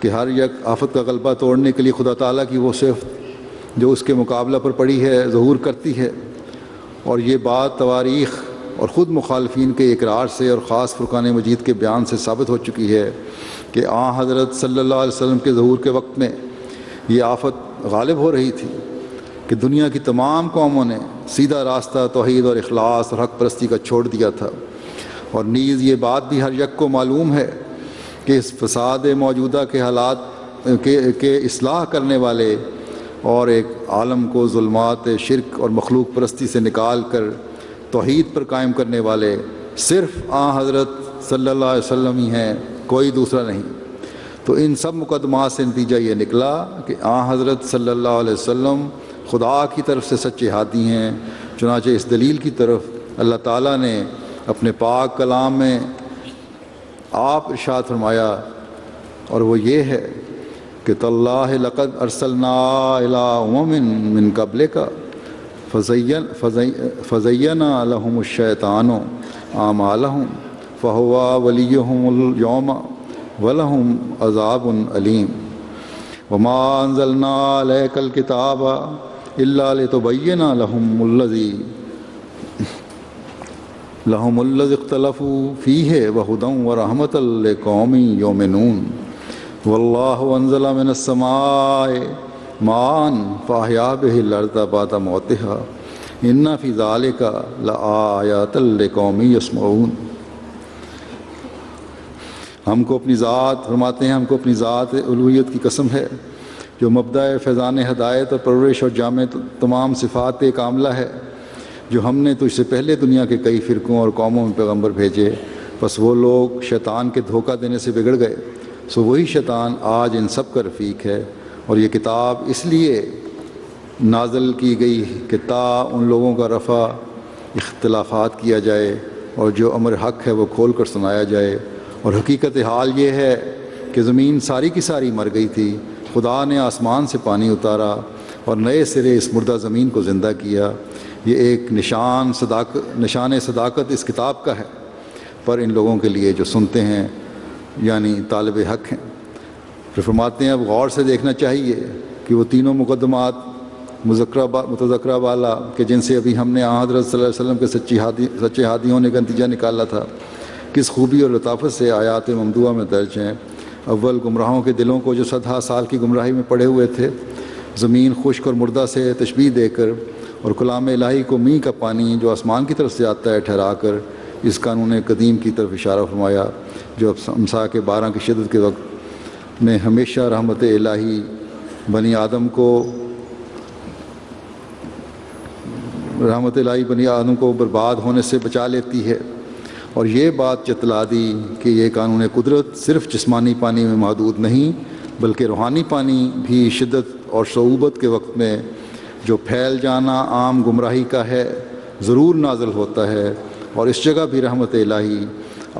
کہ ہر یک آفت کا غلبہ توڑنے کے لیے خدا تعالیٰ کی وہ صفت جو اس کے مقابلہ پر پڑی ہے ظہور کرتی ہے، اور یہ بات تواریخ اور خود مخالفین کے اقرار سے اور خاص فرقان مجید کے بیان سے ثابت ہو چکی ہے کہ حضرت صلی اللہ علیہ وسلم کے ظہور کے وقت میں یہ آفت غالب ہو رہی تھی کہ دنیا کی تمام قوموں نے سیدھا راستہ توحید اور اخلاص اور حق پرستی کا چھوڑ دیا تھا، اور نیز یہ بات بھی ہر یک کو معلوم ہے کہ اس فساد موجودہ کے حالات کے اصلاح کرنے والے اور ایک عالم کو ظلمات شرک اور مخلوق پرستی سے نکال کر توحید پر قائم کرنے والے صرف حضرت صلی اللہ علیہ وسلم ہی ہیں، کوئی دوسرا نہیں۔ تو ان سب مقدمات سے نتیجہ یہ نکلا کہ حضرت صلی اللہ علیہ وسلم خدا کی طرف سے سچے ہادی ہیں۔ چنانچہ اس دلیل کی طرف اللہ تعالیٰ نے اپنے پاک کلام میں آپ ارشاد فرمایا، اور وہ یہ ہے کہ تاللہ لقد ارسلنا الی امم من قبلک فزینا لهم الشیطان اعمالهم فهو ولیہم اليوم ولہم عذاب علیم وما انزلنا علیک الکتاب الا لتبین لهم الذی اختلفوا فیہ وہدی ورحمۃ لقوم یؤمنون واللہ انزل من السماء ماء فاحیا بہ الارض بعد موتها ان فی ذلک لآیات لقوم یسمعون۔ ہم کو اپنی ذات فرماتے ہیں، ہم کو اپنی ذات الوہیت کی قسم ہے جو مبدأ فیضان ہدایت اور پرورش اور جامع تمام صفات کاملہ ہے، جو ہم نے تجھ سے پہلے دنیا کے کئی فرقوں اور قوموں میں پیغمبر بھیجے، بس وہ لوگ شیطان کے دھوکہ دینے سے بگڑ گئے، سو وہی شیطان آج ان سب کا رفیق ہے۔ اور یہ کتاب اس لیے نازل کی گئی کہ تا ان لوگوں کا رفع اختلافات کیا جائے اور جو امر حق ہے وہ کھول کر سنایا جائے۔ اور حقیقت حال یہ ہے کہ زمین ساری کی ساری مر گئی تھی، خدا نے آسمان سے پانی اتارا اور نئے سرے اس مردہ زمین کو زندہ کیا۔ یہ ایک نشان صداقت اس کتاب کا ہے پر ان لوگوں کے لیے جو سنتے ہیں یعنی طالب حق ہیں۔ پھر فرماتے ہیں اب غور سے دیکھنا چاہیے کہ وہ تینوں مقدمات متذکرہ والا کہ جن سے ابھی ہم نے حضرت صلی اللہ علیہ وسلم کے سچے ہادی ہونے کا نتیجہ نکالا تھا، کس خوبی اور لطافت سے آیات ممدوحہ میں درج ہیں۔ اول گمراہوں کے دلوں کو جو صدہا سال کی گمراہی میں پڑے ہوئے تھے زمین خشک اور مردہ سے تشبیہ دے کر، اور کلام الہی کو میਂہ کا پانی جو آسمان کی طرف سے آتا ہے ٹھہرا کر اس قانون قدیم کی طرف اشارہ فرمایا جو اب امسا کے 12 کی شدت کے وقت میں ہمیشہ رحمت الہی بنی آدم کو برباد ہونے سے بچا لیتی ہے۔ اور یہ بات جتلا دی کہ یہ قانون قدرت صرف جسمانی پانی میں محدود نہیں بلکہ روحانی پانی بھی شدت اور صعوبت کے وقت میں جو پھیل جانا عام گمراہی کا ہے ضرور نازل ہوتا ہے، اور اس جگہ بھی رحمت الہی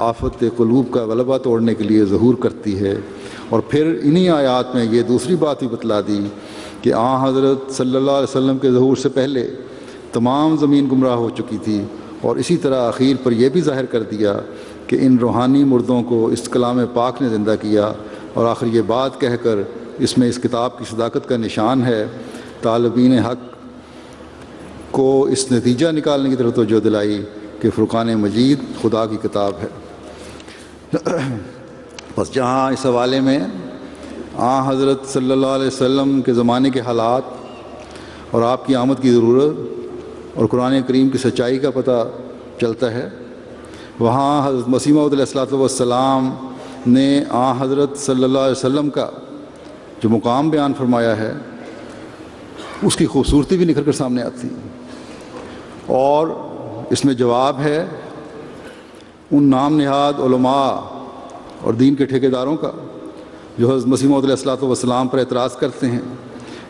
آفت قلوب کا غلبہ توڑنے کے لیے ظہور کرتی ہے۔ اور پھر انہی آیات میں یہ دوسری بات بھی بتلا دی کہ حضرت صلی اللہ علیہ وسلم کے ظہور سے پہلے تمام زمین گمراہ ہو چکی تھی، اور اسی طرح اخیر پر یہ بھی ظاہر کر دیا کہ ان روحانی مردوں کو اس کلام پاک نے زندہ کیا، اور آخر یہ بات کہہ کر اس میں اس کتاب کی صداقت کا نشان ہے، طالبین حق کو اس نتیجہ نکالنے کی طرف توجہ دلائی کہ فرقان مجید خدا کی کتاب ہے۔ بس جہاں اس حوالے میں حضرت صلی اللہ علیہ وسلم کے زمانے کے حالات اور آپ کی آمد کی ضرورت اور قرآن کریم کی سچائی کا پتہ چلتا ہے، وہاں حضرت مسیح موعود علیہ الصلوۃ والسلام نے حضرت صلی اللہ علیہ وسلم کا جو مقام بیان فرمایا ہے اس کی خوبصورتی بھی نکھر کر سامنے آتی ہے، اور اس میں جواب ہے ان نام نہاد علماء اور دین کے ٹھیکیداروں کا جو حضرت مسیح موعود علیہ الصلوۃ والسلام پر اعتراض کرتے ہیں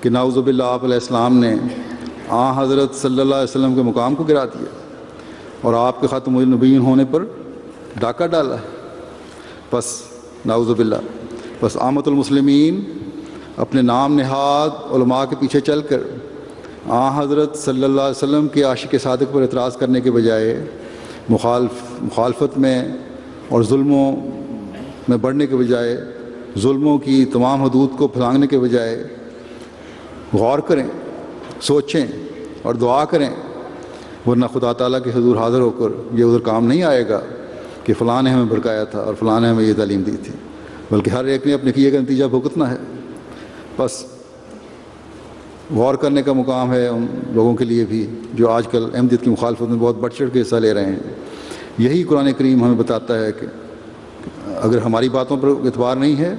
کہ نعوذ باللہ آپ علیہ السلام نے حضرت صلی اللہ علیہ وسلم کے مقام کو گرا دیا اور آپ کے خاتم النبیین ہونے پر ڈاکہ ڈالا ہے۔ بس نعوذ باللہ، بس عامۃ المسلمین اپنے نام نہاد علماء کے پیچھے چل کر حضرت صلی اللہ علیہ وسلم کے عاشق صادق پر اعتراض کرنے کے بجائے مخالفت میں اور ظلموں میں بڑھنے کے بجائے، ظلموں کی تمام حدود کو پھلانگنے کے بجائے غور کریں، سوچیں اور دعا کریں، ورنہ خدا تعالیٰ کے حضور حاضر ہو کر یہ ادھر کام نہیں آئے گا کہ فلاں نے ہمیں بھڑکایا تھا اور فلاں نے ہمیں یہ تعلیم دی تھی، بلکہ ہر ایک نے اپنے کیے کا نتیجہ بھگتنا ہے۔ بس غور کرنے کا مقام ہے ان لوگوں کے لیے بھی جو آج کل احمدیت کی مخالفت میں بہت بڑھ چڑھ کے حصہ لے رہے ہیں۔ یہی قرآن کریم ہمیں بتاتا ہے کہ اگر ہماری باتوں پر اعتبار نہیں ہے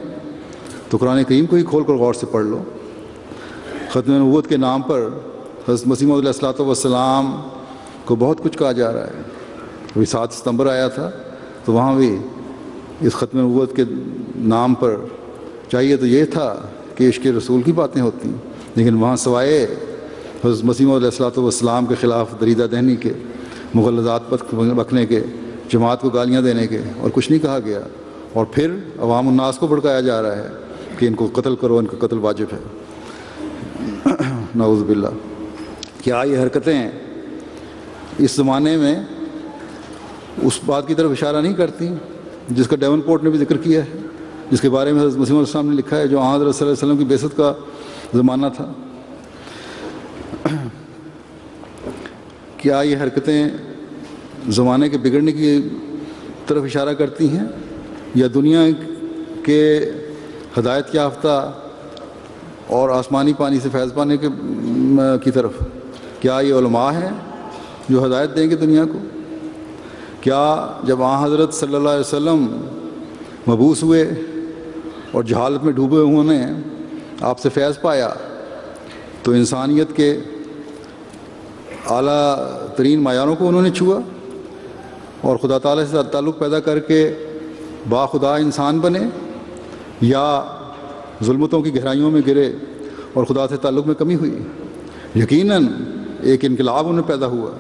تو قرآن کریم کو ہی کھول کر غور سے پڑھ لو۔ ختم نبوت کے نام پر حضرت مسیح موعود علیہ الصلوۃ والسلام کو بہت کچھ کہا جا رہا ہے۔ ابھی 7 ستمبر آیا تھا تو وہاں بھی اس ختم نبوت کے نام پر چاہیے تو یہ تھا کہ عشق رسول کی باتیں ہوتی ہیں، لیکن وہاں سوائے حضرت مسیح موعود علیہ الصلوۃ والسلام کے خلاف دریدہ دہنی کے، مغلظات بکنے کے، جماعت کو گالیاں دینے کے اور کچھ نہیں کہا گیا، اور پھر عوام الناس کو بھڑکایا جا رہا ہے کہ ان کو قتل کرو، ان کا قتل واجب ہے۔ نعوذ باللہ۔ کیا یہ حرکتیں اس زمانے میں اس بات کی طرف اشارہ نہیں کرتی جس کا ڈیون پورٹ نے بھی ذکر کیا ہے، جس کے بارے میں حضرت مسیح علیہ السلام نے لکھا ہے، جو حضرت صلی اللہ علیہ وسلم کی بعثت کا زمانہ تھا؟ کیا یہ حرکتیں زمانے کے بگڑنے کی طرف اشارہ کرتی ہیں یا دنیا کے ہدایت یافتہ اور آسمانی پانی سے فیض پانے کی طرف؟ کیا یہ علماء ہیں جو ہدایت دیں گے دنیا کو؟ کیا جب حضرت صلی اللہ علیہ وسلم مبعوث ہوئے اور جہالت میں ڈوبے انہوں نے آپ سے فیض پایا تو انسانیت کے اعلیٰ ترین معیاروں کو انہوں نے چھوا اور خدا تعالیٰ سے تعلق پیدا کر کے باخدا انسان بنے، یا ظلمتوں کی گہرائیوں میں گرے اور خدا سے تعلق میں کمی ہوئی؟ یقیناً ایک انقلاب انہیں پیدا ہوا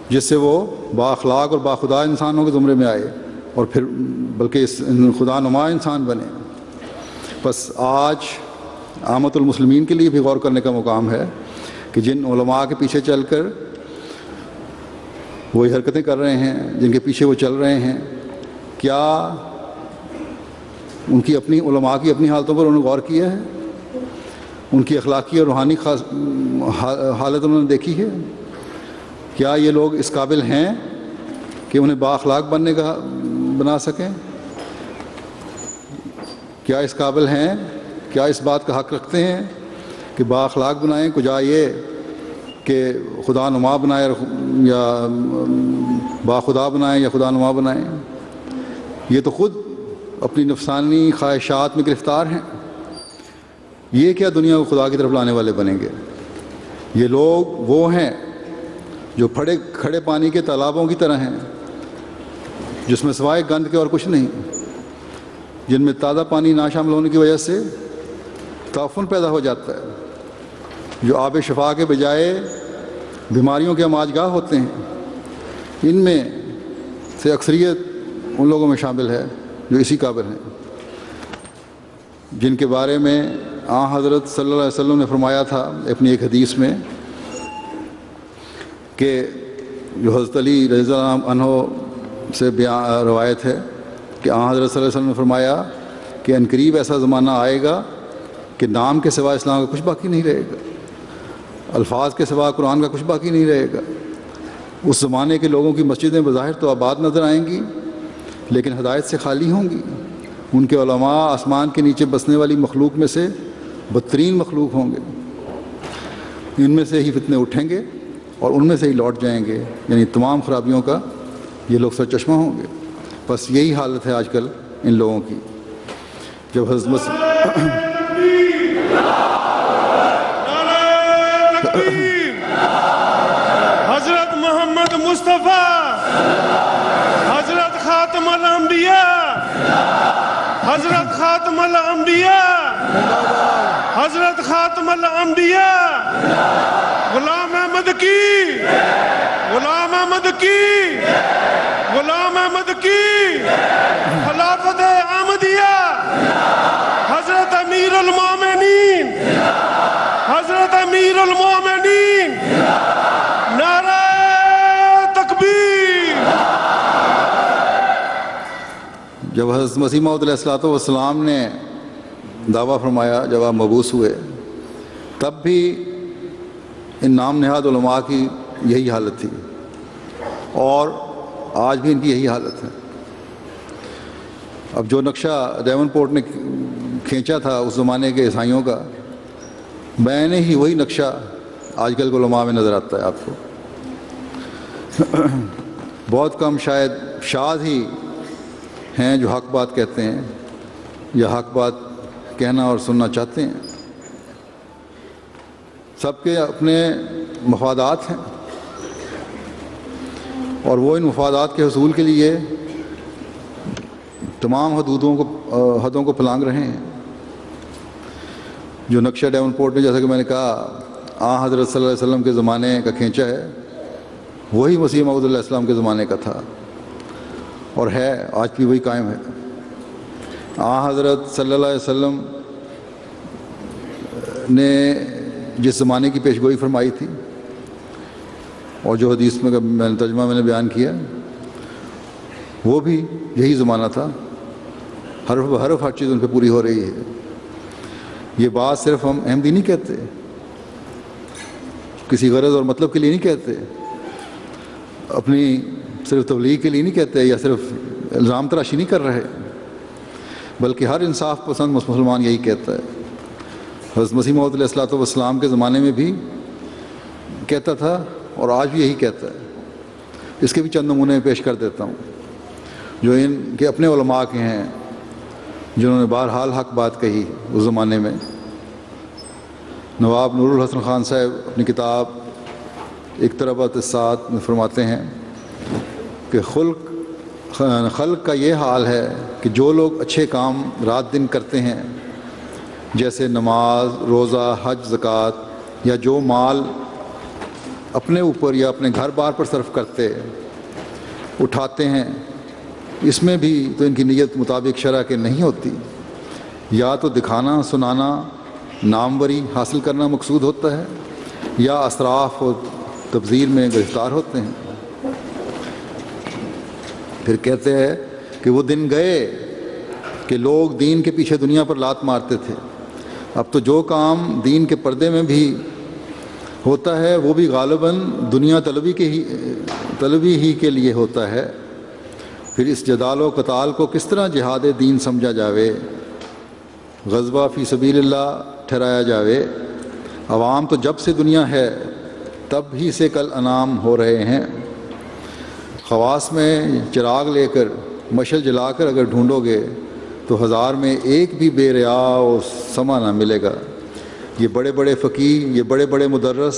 جس سے وہ بااخلاق اور باخدا انسانوں کے زمرے میں آئے اور پھر بلکہ خدا نما انسان بنے۔ بس آج عامۃ المسلمین کے لیے بھی غور کرنے کا مقام ہے کہ جن علماء کے پیچھے چل کر وہی حرکتیں کر رہے ہیں، جن کے پیچھے وہ چل رہے ہیں، کیا ان کی اپنی علماء کی اپنی حالتوں پر انہوں نے غور کیا ہے؟ ان کی اخلاقی اور روحانی حالت انہوں نے دیکھی ہے؟ کیا یہ لوگ اس قابل ہیں کہ انہیں بااخلاق بنا سکیں؟ کیا اس قابل ہیں؟ کیا اس بات کا حق رکھتے ہیں کہ بااخلاق بنائیں؟ کجا یہ کہ خدا نما بنائے یا باخدا بنائیں یا خدا نما بنائیں؟ یہ تو خود اپنی نفسانی خواہشات میں گرفتار ہیں۔ یہ کیا دنیا کو خدا کی طرف لانے والے بنیں گے؟ یہ لوگ وہ ہیں جو کھڑے پانی کے تالابوں کی طرح ہیں جس میں سوائے گند کے اور کچھ نہیں، جن میں تازہ پانی نہ شامل ہونے کی وجہ سے تعفن پیدا ہو جاتا ہے، جو آب شفا کے بجائے بیماریوں کے اماج گاہ ہوتے ہیں۔ ان میں سے اکثریت ان لوگوں میں شامل ہے جو اسی قابل ہیں، جن کے بارے میں حضرت صلی اللہ علیہ وسلم نے فرمایا تھا اپنی ایک حدیث میں کہ جو حضرت علی رضی اللہ عنہ سے روایت ہے کہ حضرت صلی اللہ علیہ وسلم نے فرمایا کہ عنقریب ایسا زمانہ آئے گا کہ نام کے سوا اسلام کا کچھ باقی نہیں رہے گا، الفاظ کے سوا قرآن کا کچھ باقی نہیں رہے گا۔ اس زمانے کے لوگوں کی مسجدیں بظاہر تو آباد نظر آئیں گی لیکن ہدایت سے خالی ہوں گی، ان کے علماء آسمان کے نیچے بسنے والی مخلوق میں سے بدترین مخلوق ہوں گے، ان میں سے ہی فتنے اٹھیں گے اور ان میں سے ہی لوٹ جائیں گے، یعنی تمام خرابیوں کا یہ لوگ سرچشمہ ہوں گے۔ بس یہی حالت ہے آج کل ان لوگوں کی۔ جب حضرت محمد مصطفیٰ، حضرت خاتم الانبیاء، حضرت خاتم الانبیاء، حضرت خاتم الانبیاء، غلام احمد کی، غلام احمد کی، غلام احمد کی خلافت احمدیہ، حضرت امیر المومنین، حضرت امیر المومنین، نعرہ تکبیر۔ جب حضرت مسیح موعود علیہ الصلوۃ والسلام نے دعویٰ فرمایا، جب آپ مبعوث ہوئے، تب بھی ان نام نہاد علماء کی یہی حالت تھی اور آج بھی ان کی یہی حالت ہے۔ اب جو نقشہ ڈیون پورٹ نے کھینچا تھا اس زمانے کے عیسائیوں کا، میں نے ہی وہی نقشہ آج کل کے علماء میں نظر آتا ہے آپ کو۔ بہت کم شاید شاذ ہی ہیں جو حق بات کہتے ہیں یا حق بات کہنا اور سننا چاہتے ہیں۔ سب کے اپنے مفادات ہیں اور وہ ان مفادات کے حصول کے لیے تمام حدوں کو پھلانگ رہے ہیں۔ جو نقشہ ڈیون پورٹ نے، جیسا کہ میں نے کہا، حضرت صلی اللہ علیہ وسلم کے زمانے کا کھینچا ہے، وہی مسیح موعود علیہ السلام کے زمانے کا تھا اور ہے، آج بھی وہی قائم ہے۔ حضرت صلی اللہ علیہ وسلم نے جس زمانے کی پیشگوئی فرمائی تھی اور جو حدیث میں ترجمہ میں نے بیان کیا، وہ بھی یہی زمانہ تھا۔ حرف بحرف ہر چیز ان پہ پوری ہو رہی ہے۔ یہ بات صرف ہم احمدی نہیں کہتے، کسی غرض اور مطلب کے لیے نہیں کہتے، اپنی صرف تبلیغ کے لیے نہیں کہتے یا صرف الزام تراشی نہیں کر رہے، بلکہ ہر انصاف پسند مسلمان یہی کہتا ہے۔ حضرت مسیح موعود علیہ الصلوۃ والسلام کے زمانے میں بھی کہتا تھا اور آج بھی یہی کہتا ہے۔ اس کے بھی چند نمونے پیش کر دیتا ہوں جو ان کے اپنے علماء کے ہیں، جنہوں نے بہرحال حق بات کہی اس زمانے میں۔ نواب نور الحسن خان صاحب اپنی کتاب اقتربت الساعۃ میں فرماتے ہیں کہ خلق کا یہ حال ہے کہ جو لوگ اچھے کام رات دن کرتے ہیں، جیسے نماز، روزہ، حج، زکوٰۃ، یا جو مال اپنے اوپر یا اپنے گھر بار پر صرف کرتے اٹھاتے ہیں، اس میں بھی تو ان کی نیت مطابق شرع کے نہیں ہوتی، یا تو دکھانا سنانا، ناموری حاصل کرنا مقصود ہوتا ہے، یا اسراف و تبذیر میں گرفتار ہوتے ہیں۔ پھر کہتے ہیں کہ وہ دن گئے کہ لوگ دین کے پیچھے دنیا پر لات مارتے تھے، اب تو جو کام دین کے پردے میں بھی ہوتا ہے وہ بھی غالباً دنیا طلبی ہی کے لیے ہوتا ہے۔ پھر اس جدال و قتال کو کس طرح جہاد دین سمجھا جاوے، غزوہ فی سبیل اللہ ٹھہرایا جاوے۔ عوام تو جب سے دنیا ہے تب ہی سے کل انعام ہو رہے ہیں۔ خواص میں چراغ لے کر مشعل جلا کر اگر ڈھونڈو گے تو ہزار میں ایک بھی بے ریا و سما نہ ملے گا۔ یہ بڑے بڑے فقیہ، یہ بڑے بڑے مدرس،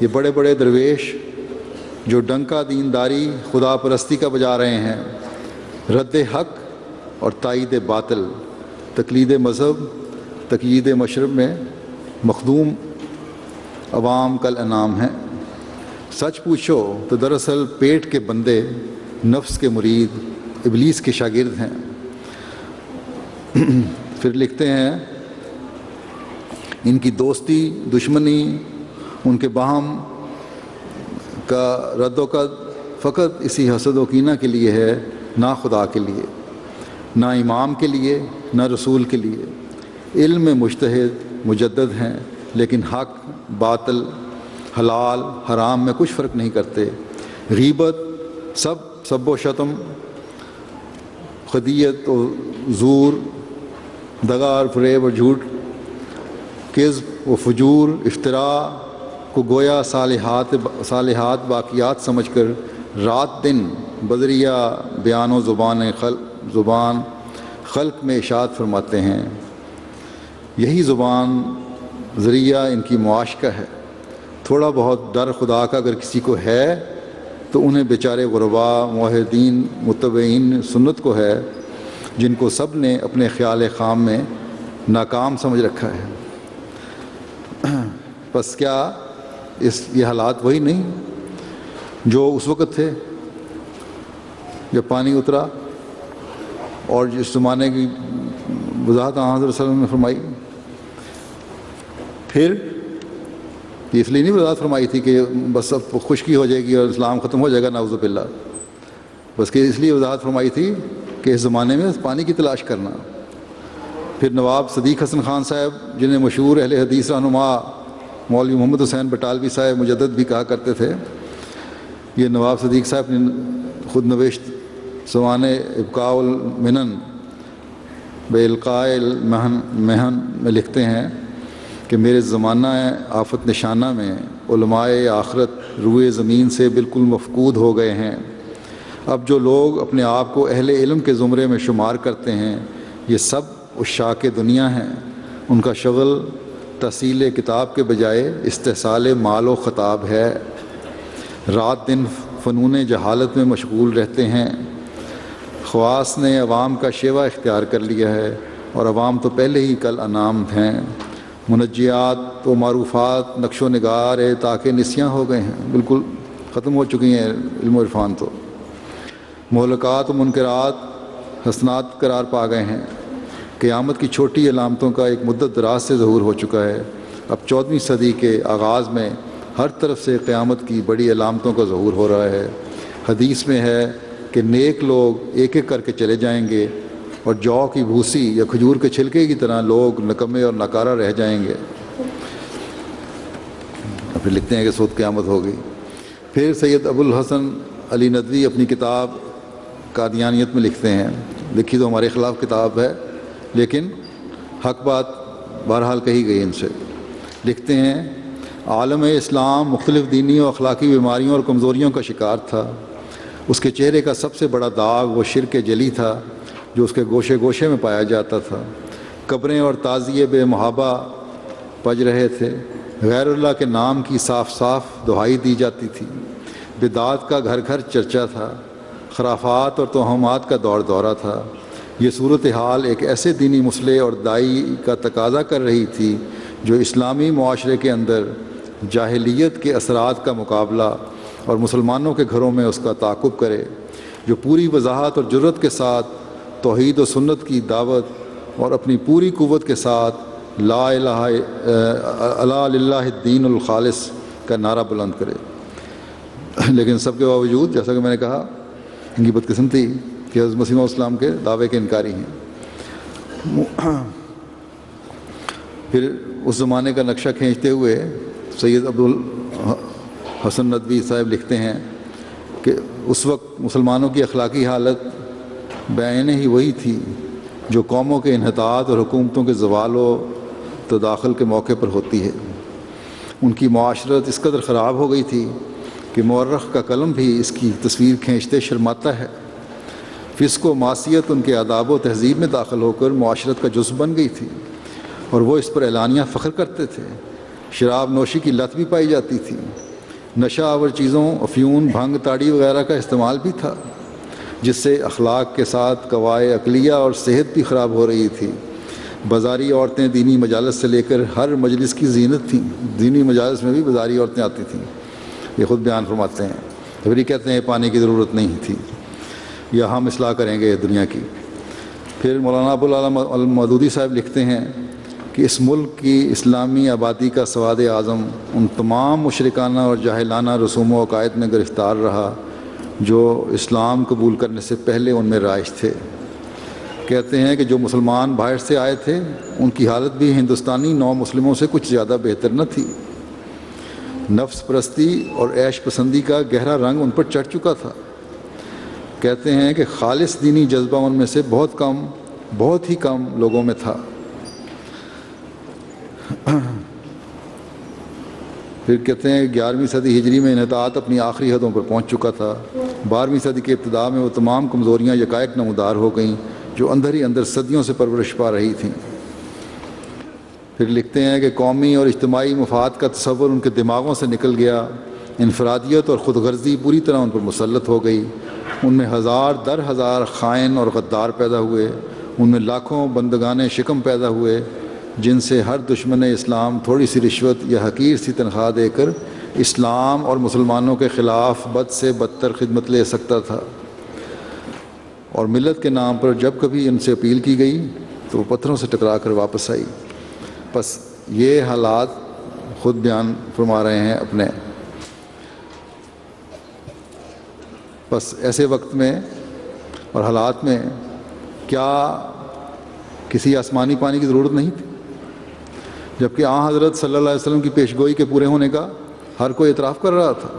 یہ بڑے بڑے درویش جو ڈنکا دینداری خدا پرستی کا بجا رہے ہیں، رد حق اور تائید باطل، تقلید مذہب، تقیید مشرب میں مخدوم عوام کل انعام ہیں۔ سچ پوچھو تو دراصل پیٹ کے بندے، نفس کے مرید، ابلیس کے شاگرد ہیں۔ پھر لکھتے ہیں ان کی دوستی، دشمنی، ان کے باہم کا رد و قد فقط اسی حسد و کینہ کے لیے ہے، نہ خدا کے لیے، نہ امام کے لیے، نہ رسول کے لیے۔ علم میں مجتہد مجدد ہیں، لیکن حق باطل حلال حرام میں کچھ فرق نہیں کرتے۔ غیبت سب و شتم، خدیت و زور، دغا اور فریب اور جھوٹ، کذب و فجور، افتراء کو گویا صالحات باقیات سمجھ کر رات دن بذریعہ بیان و زبان خلق میں اشاعت فرماتے ہیں۔ یہی زبان ذریعہ ان کی معاشقہ ہے۔ تھوڑا بہت ڈر خدا کا اگر کسی کو ہے تو انہیں بیچارے غربا، موحدین، متبعین سنت کو ہے، جن کو سب نے اپنے خیال خام میں ناکام سمجھ رکھا ہے۔ پس کیا یہ حالات وہی نہیں جو اس وقت تھے جب پانی اترا، اور جس زمانے کی وضاحت حضرت صلی اللہ علیہ وسلم نے فرمائی؟ پھر یہ اس لیے نہیں وضاحت فرمائی تھی کہ بس اب خشکی ہو جائے گی اور اسلام ختم ہو جائے گا، نعوذ باللہ، بس کہ اس لیے وضاحت فرمائی تھی کہ اس زمانے میں پانی کی تلاش کرنا۔ پھر نواب صدیق حسن خان صاحب، جنہیں مشہور اہل حدیث رہنما مولوی محمد حسین بٹالوی صاحب مجدد بھی کہا کرتے تھے، یہ نواب صدیق صاحب نے خود نوشت سوانح ابقاء المنن بے القاء المحن میں لکھتے ہیں کہ میرے زمانہ آفت نشانہ میں علماء آخرت روئے زمین سے بالکل مفقود ہو گئے ہیں۔ اب جو لوگ اپنے آپ کو اہل علم کے زمرے میں شمار کرتے ہیں، یہ سب عشاق دنیا ہیں۔ ان کا شغل تحصیل کتاب کے بجائے استحصال مال و خطاب ہے۔ رات دن فنون جہالت میں مشغول رہتے ہیں۔ خواص نے عوام کا شیوا اختیار کر لیا ہے، اور عوام تو پہلے ہی کل انعام ہیں۔ منجیات و معروفات نقش و نگار تاکہ نسیاں ہو گئے ہیں، بالکل ختم ہو چکی ہیں علم و عرفان تو۔ مہلکات و منکرات حسنات قرار پا گئے ہیں۔ قیامت کی چھوٹی علامتوں کا ایک مدت دراز سے ظہور ہو چکا ہے۔ اب 14ویں صدی کے آغاز میں ہر طرف سے قیامت کی بڑی علامتوں کا ظہور ہو رہا ہے۔ حدیث میں ہے کہ نیک لوگ ایک ایک کر کے چلے جائیں گے، اور جو کی بھوسی یا کھجور کے چھلکے کی طرح لوگ نکمے اور ناکارہ رہ جائیں گے۔ پھر لکھتے ہیں کہ سود قیامت ہوگی۔ پھر سید ابو الحسن علی ندوی اپنی کتاب قادیانیت میں لکھتے ہیں، لکھی تو ہمارے خلاف کتاب ہے لیکن حق بات بہرحال کہی گئی ان سے۔ لکھتے ہیں عالم اسلام مختلف دینی و اخلاقی بیماریوں اور کمزوریوں کا شکار تھا۔ اس کے چہرے کا سب سے بڑا داغ وہ شرک جلی تھا جو اس کے گوشے گوشے میں پایا جاتا تھا۔ قبریں اور تعزیے بے محابہ پج رہے تھے۔ غیر اللہ کے نام کی صاف صاف دہائی دی جاتی تھی۔ بدعات کا گھر گھر چرچا تھا۔ خرافات اور توہمات کا دور دورہ تھا۔ یہ صورتحال ایک ایسے دینی مسئلے اور دائی کا تقاضا کر رہی تھی جو اسلامی معاشرے کے اندر جاہلیت کے اثرات کا مقابلہ اور مسلمانوں کے گھروں میں اس کا تعاقب کرے، جو پوری وضاحت اور جرت کے ساتھ توحید و سنت کی دعوت اور اپنی پوری قوت کے ساتھ لا الہ الا للہ الدین الخالص کا نعرہ بلند کرے۔ لیکن سب کے باوجود جیسا کہ میں نے کہا ان کی بدقسمتی کہ حضرت مسیح موعود السلام کے دعوے کے انکاری ہیں۔ پھر اس زمانے کا نقشہ کھینچتے ہوئے سید ابو الحسن ندوی صاحب لکھتے ہیں کہ اس وقت مسلمانوں کی اخلاقی حالت بعینہ ہی وہی تھی جو قوموں کے انحطاط اور حکومتوں کے زوال و تداخل کے موقع پر ہوتی ہے۔ ان کی معاشرت اس قدر خراب ہو گئی تھی کہ مورخ کا قلم بھی اس کی تصویر کھینچتے شرماتا ہے۔ فسق و معصیت ان کے آداب و تہذیب میں داخل ہو کر معاشرت کا جزو بن گئی تھی، اور وہ اس پر اعلانیہ فخر کرتے تھے۔ شراب نوشی کی لت بھی پائی جاتی تھی۔ نشہ آور چیزوں افیون، بھنگ، تاڑی وغیرہ کا استعمال بھی تھا، جس سے اخلاق کے ساتھ قوائے عقلیہ اور صحت بھی خراب ہو رہی تھی۔ بازاری عورتیں دینی مجالس سے لے کر ہر مجلس کی زینت تھیں۔ دینی مجالس میں بھی بازاری عورتیں آتی تھیں، یہ خود بیان فرماتے ہیں۔ پھر یہ کہتے ہیں پانی کی ضرورت نہیں تھی، یا ہم اصلاح کریں گے دنیا کی۔ پھر مولانا ابو العلا المودودی صاحب لکھتے ہیں کہ اس ملک کی اسلامی آبادی کا سواد اعظم ان تمام مشرکانہ اور جاہلانہ رسوم و عقائد میں گرفتار رہا جو اسلام قبول کرنے سے پہلے ان میں رائج تھے۔ کہتے ہیں کہ جو مسلمان باہر سے آئے تھے ان کی حالت بھی ہندوستانی نو مسلموں سے کچھ زیادہ بہتر نہ تھی۔ نفس پرستی اور عیش پسندی کا گہرا رنگ ان پر چڑھ چکا تھا۔ کہتے ہیں کہ خالص دینی جذبہ ان میں سے بہت ہی کم لوگوں میں تھا۔ پھر کہتے ہیں 11ویں صدی ہجری میں انحطاط اپنی آخری حدوں پر پہنچ چکا تھا۔ 12ویں صدی کے ابتدا میں وہ تمام کمزوریاں یکایک نمودار ہو گئیں جو اندر ہی اندر صدیوں سے پرورش پا رہی تھیں۔ پھر لکھتے ہیں کہ قومی اور اجتماعی مفاد کا تصور ان کے دماغوں سے نکل گیا، انفرادیت اور خود غرضی پوری طرح ان پر مسلط ہو گئی۔ ان میں ہزار در ہزار خائن اور غدار پیدا ہوئے، ان میں لاکھوں بندگان شکم پیدا ہوئے جن سے ہر دشمن اسلام تھوڑی سی رشوت یا حقیر سی تنخواہ دے کر اسلام اور مسلمانوں کے خلاف بد سے بدتر خدمت لے سکتا تھا، اور ملت کے نام پر جب کبھی ان سے اپیل کی گئی تو وہ پتھروں سے ٹکرا کر واپس آئی۔ بس یہ حالات خود بیان فرما رہے ہیں اپنے۔ بس ایسے وقت میں اور حالات میں کیا کسی آسمانی پانی کی ضرورت نہیں تھی؟ جبکہ حضرت صلی اللہ علیہ وسلم کی پیشگوئی کے پورے ہونے کا ہر کوئی اعتراف کر رہا تھا۔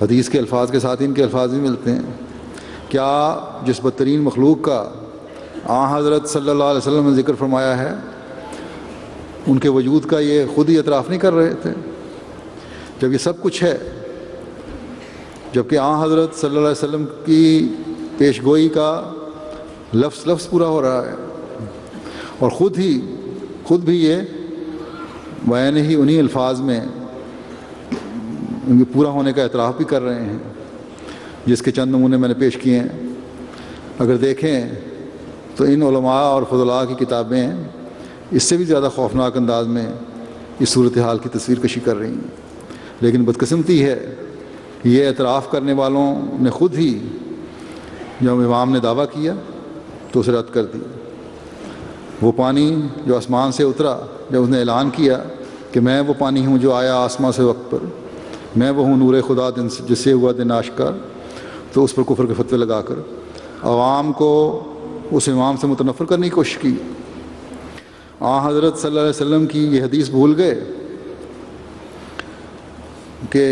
حدیث کے الفاظ کے ساتھ ان کے الفاظ بھی ملتے ہیں۔ کیا جس بدترین مخلوق کا حضرت صلی اللہ علیہ وسلم نے ذکر فرمایا ہے ان کے وجود کا یہ خود ہی اعتراف نہیں کر رہے تھے؟ جب یہ سب کچھ ہے، جبکہ حضرت صلی اللہ علیہ وسلم کی پیشگوئی کا لفظ پورا ہو رہا ہے، اور خود بھی یہ بیان ہی انہی الفاظ میں ان کے پورا ہونے کا اعتراف بھی کر رہے ہیں، جس کے چند نمونے میں نے پیش کیے ہیں۔ اگر دیکھیں تو ان علماء اور فضلاء کی کتابیں اس سے بھی زیادہ خوفناک انداز میں اس صورتحال کی تصویر کشی کر رہی ہیں، لیکن بدقسمتی ہے یہ اعتراف کرنے والوں نے خود ہی جب امام نے دعویٰ کیا تو اسے رد کر دی۔ وہ پانی جو آسمان سے اترا، جب اس نے اعلان کیا کہ میں وہ پانی ہوں جو آیا آسمان سے وقت پر، میں وہ ہوں نور خدا جس سے ہوا دن آشکار، تو اس پر کفر کے فتوے لگا کر عوام کو اس امام سے متنفر کرنے کی کوشش کی۔ حضرت صلی اللہ علیہ وسلم کی یہ حدیث بھول گئے کہ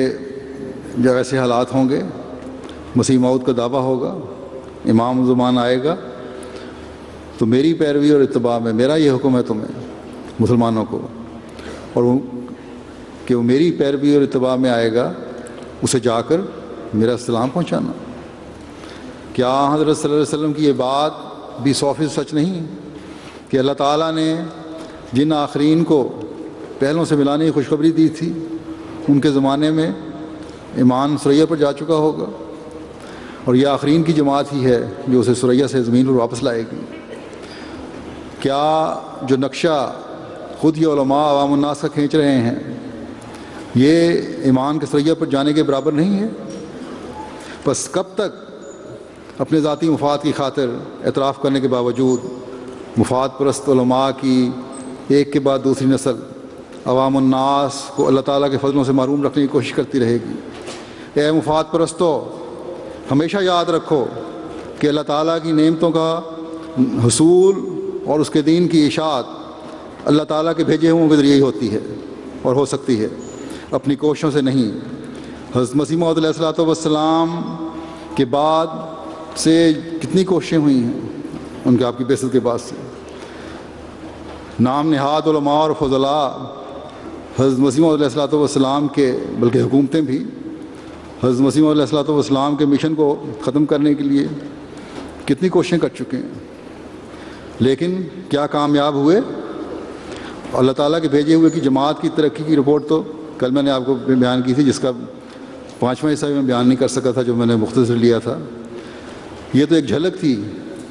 جب ایسے حالات ہوں گے، مسیح موعود کا دعویٰ ہوگا، امام زمان آئے گا، تو میری پیروی اور اتباع میں میرا یہ حکم ہے تمہیں مسلمانوں کو، اور کہ وہ میری پیروی اور اتباع میں آئے گا، اسے جا کر میرا سلام پہنچانا۔ کیا حضرت صلی اللہ علیہ وسلم کی یہ بات بھی 100% سچ نہیں کہ اللہ تعالیٰ نے جن آخرین کو پہلوں سے ملانے کی خوشخبری دی تھی ان کے زمانے میں ایمان ثریا پر جا چکا ہوگا، اور یہ آخرین کی جماعت ہی ہے جو اسے ثریا سے زمین پر واپس لائے گی؟ کیا جو نقشہ خود یہ علماء عوام الناس کا کھینچ رہے ہیں یہ ایمان کے ثریا پر جانے کے برابر نہیں ہے؟ بس کب تک اپنے ذاتی مفاد کی خاطر اعتراف کرنے کے باوجود مفاد پرست علماء کی ایک کے بعد دوسری نسل عوام الناس کو اللہ تعالیٰ کے فضلوں سے محروم رکھنے کی کوشش کرتی رہے گی؟ اے مفاد پرستو، ہمیشہ یاد رکھو کہ اللہ تعالیٰ کی نعمتوں کا حصول اور اس کے دین کی اشاعت اللہ تعالیٰ کے بھیجے ہوں کے ذریعے ہی ہوتی ہے اور ہو سکتی ہے، اپنی کوششوں سے نہیں۔ حضرت مسیح موعود علیہ الصلوۃ والسلام کے بعد سے کتنی کوششیں ہوئی ہیں ان کے آپ کی بعثت کے بعد سے۔ نام نہاد علماء اور فضلاء حضرت مسیح موعود علیہ الصلوۃ والسلام کے، بلکہ حکومتیں بھی حضرت مسیح موعود علیہ الصلوۃ والسلام کے مشن کو ختم کرنے کے لیے کتنی کوششیں کر چکے ہیں، لیکن کیا کامیاب ہوئے؟ اللہ تعالیٰ کے بھیجے ہوئے کی جماعت کی ترقی کی رپورٹ تو کل میں نے آپ کو بیان کی تھی، جس کا 5واں حصہ میں بیان نہیں کر سکا تھا جو میں نے مختصر لیا تھا۔ یہ تو ایک جھلک تھی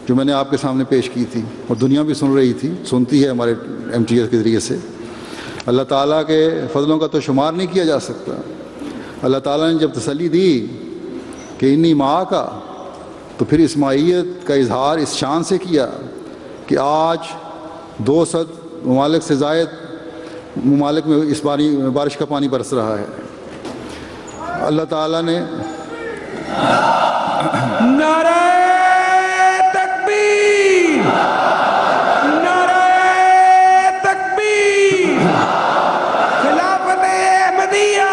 جو میں نے آپ کے سامنے پیش کی تھی، اور دنیا بھی سن رہی تھی، سنتی ہے ہمارے MTS کے ذریعے سے۔ اللہ تعالیٰ کے فضلوں کا تو شمار نہیں کیا جا سکتا۔ اللہ تعالیٰ نے جب تسلی دی کہ انی ماں کا، تو پھر اسماعیت کا اظہار اس شان سے کیا کہ آج 200 ممالک سے زائد ممالک میں اس بارش کا پانی برس رہا ہے۔ اللہ تعالیٰ نے نعرہ تکبیر، نعرہ تکبیر، خلافت احمدیہ،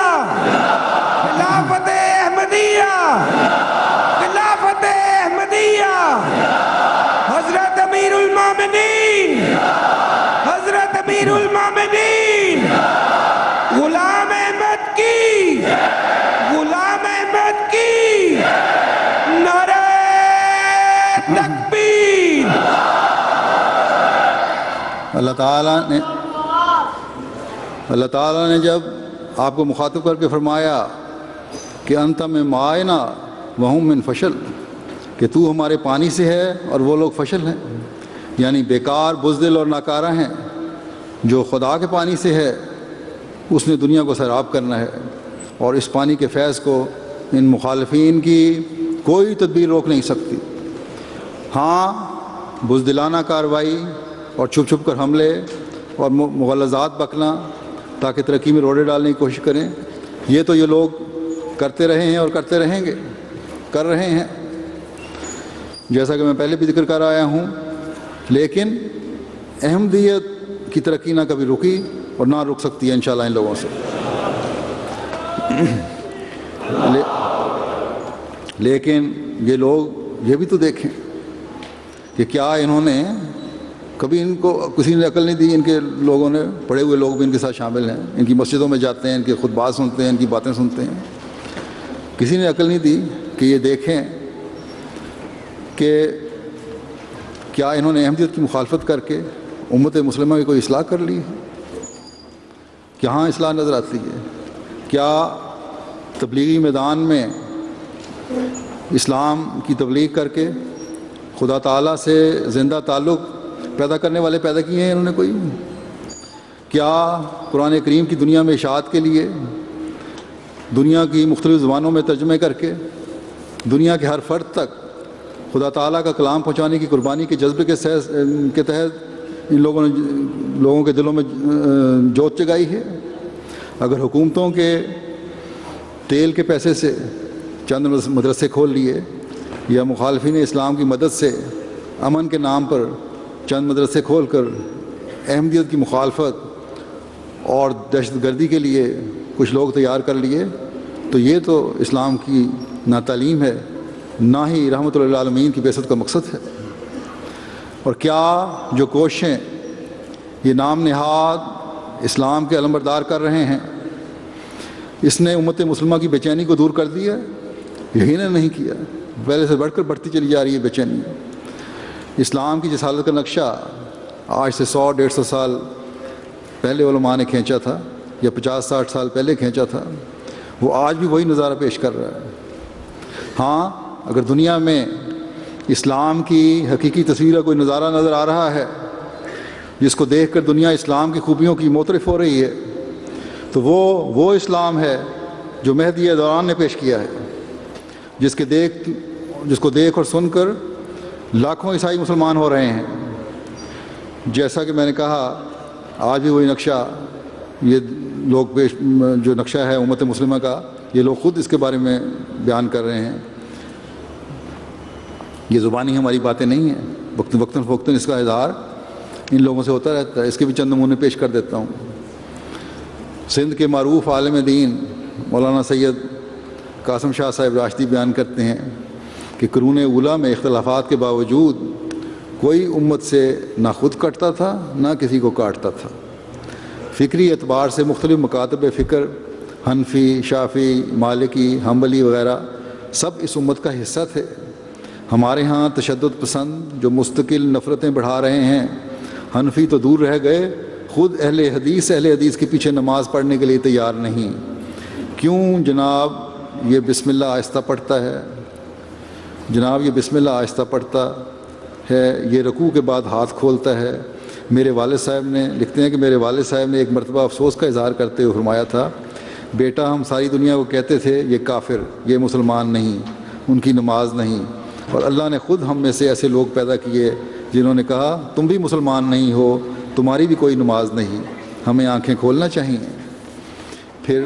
خلافت احمدیہ، خلافت احمدیہ، حضرت امیر المومنین، حضرت امیر المومنین، غلام احمد کی، غلام احمد کی، نعرہ تکبیر۔ اللہ تعالیٰ نے جب آپ کو مخاطب کر کے فرمایا کہ انت من مائنا وہم من فشل، کہ تو ہمارے پانی سے ہے اور وہ لوگ فشل ہیں، یعنی بیکار، بزدل اور ناکارہ ہیں۔ جو خدا کے پانی سے ہے اس نے دنیا کو سیراب کرنا ہے، اور اس پانی کے فیض کو ان مخالفین کی کوئی تدبیر روک نہیں سکتی۔ ہاں، بزدلانہ کارروائی اور چھپ چھپ کر حملے اور مغلظات بکنا تاکہ ترقی میں روڑے ڈالنے کی کوشش کریں، یہ تو یہ لوگ کرتے رہے ہیں اور کرتے رہیں گے، کر رہے ہیں، جیسا کہ میں پہلے بھی ذکر کر آیا ہوں۔ لیکن احمدیت کی ترقی نہ کبھی رکی اور نہ رک سکتی ہے انشاءاللہ ان لوگوں سے۔ لیکن یہ لوگ یہ بھی تو دیکھیں کہ کیا انہوں نے کبھی، ان کو کسی نے عقل نہیں دی، ان کے لوگوں نے، پڑھے ہوئے لوگ بھی ان کے ساتھ شامل ہیں، ان کی مسجدوں میں جاتے ہیں، ان کے خطبات سنتے ہیں، ان کی باتیں سنتے ہیں، کسی نے عقل نہیں دی کہ یہ دیکھیں کہ کیا انہوں نے احمدیت کی مخالفت کر کے امت مسلمہ کی کوئی اصلاح کر لی ہے؟ کہاں اصلاح نظر آتی ہے؟ کیا تبلیغی میدان میں اسلام کی تبلیغ کر کے خدا تعالیٰ سے زندہ تعلق پیدا کرنے والے پیدا کیے ہیں انہوں نے کوئی؟ کیا قرآن کریم کی دنیا میں اشاعت کے لیے دنیا کی مختلف زبانوں میں ترجمے کر کے دنیا کے ہر فرد تک خدا تعالیٰ کا کلام پہنچانے کی قربانی کے جذبے کے تحت ان لوگوں کے دلوں میں جوت جگائی ہے؟ اگر حکومتوں کے تیل کے پیسے سے چند مدرسے کھول لیے، یا مخالفین اسلام کی مدد سے امن کے نام پر چند مدرسے کھول کر احمدیت کی مخالفت اور دہشت گردی کے لیے کچھ لوگ تیار کر لیے، تو یہ تو اسلام کی نہ تعلیم ہے، نہ ہی رحمت للعالمین کی بعثت کا مقصد ہے۔ اور کیا جو کوششیں یہ نام نہاد اسلام کے علمبردار کر رہے ہیں، اس نے امت مسلمہ کی بے چینی کو دور کر دیا؟ یقیناً نہیں کیا، پہلے سے بڑھ کر بڑھتی چلی جا رہی ہے بے چینی۔ اسلام کی جسالت کا نقشہ آج سے 100-150 سال پہلے علماء نے کھینچا تھا، یا 50-60 سال پہلے کھینچا تھا، وہ آج بھی وہی نظارہ پیش کر رہا ہے۔ ہاں، اگر دنیا میں اسلام کی حقیقی تصویر کا کوئی نظارہ نظر آ رہا ہے جس کو دیکھ کر دنیا اسلام کی خوبیوں کی معترف ہو رہی ہے، تو وہ اسلام ہے جو مہدی دوران نے پیش کیا ہے، جس کو دیکھ اور سن کر لاکھوں عیسائی مسلمان ہو رہے ہیں۔ جیسا کہ میں نے کہا، آج بھی وہی نقشہ یہ لوگ جو نقشہ ہے امت مسلمہ کا، یہ لوگ خود اس کے بارے میں بیان کر رہے ہیں۔ یہ زبانی ہماری باتیں نہیں ہیں، وقتاً فوقتاً اس کا اظہار ان لوگوں سے ہوتا رہتا ہے۔ اس کے بھی چند نمونے پیش کر دیتا ہوں۔ سندھ کے معروف عالم دین مولانا سید قاسم شاہ صاحب راشدی بیان کرتے ہیں کہ قرون اولیٰ میں اختلافات کے باوجود کوئی امت سے نہ خود کٹتا تھا نہ کسی کو کاٹتا تھا۔ فکری اعتبار سے مختلف مکاتب فکر، حنفی، شافعی، مالکی، حنبلی وغیرہ سب اس امت کا حصہ تھے۔ ہمارے ہاں تشدد پسند جو مستقل نفرتیں بڑھا رہے ہیں، حنفی تو دور رہ گئے، خود اہل حدیث کے پیچھے نماز پڑھنے کے لیے تیار نہیں۔ کیوں جناب؟ یہ بسم اللہ آہستہ پڑھتا ہے، جناب یہ بسم اللہ آہستہ پڑھتا ہے، یہ رکوع کے بعد ہاتھ کھولتا ہے۔ میرے والد صاحب نے لکھتے ہیں کہ میرے والد صاحب نے ایک مرتبہ افسوس کا اظہار کرتے ہوئے فرمایا تھا، بیٹا ہم ساری دنیا کو کہتے تھے یہ کافر، یہ مسلمان نہیں، ان کی نماز نہیں، اور اللہ نے خود ہم میں سے ایسے لوگ پیدا کیے جنہوں نے کہا تم بھی مسلمان نہیں ہو، تمہاری بھی کوئی نماز نہیں، ہمیں آنکھیں کھولنا چاہیے۔ پھر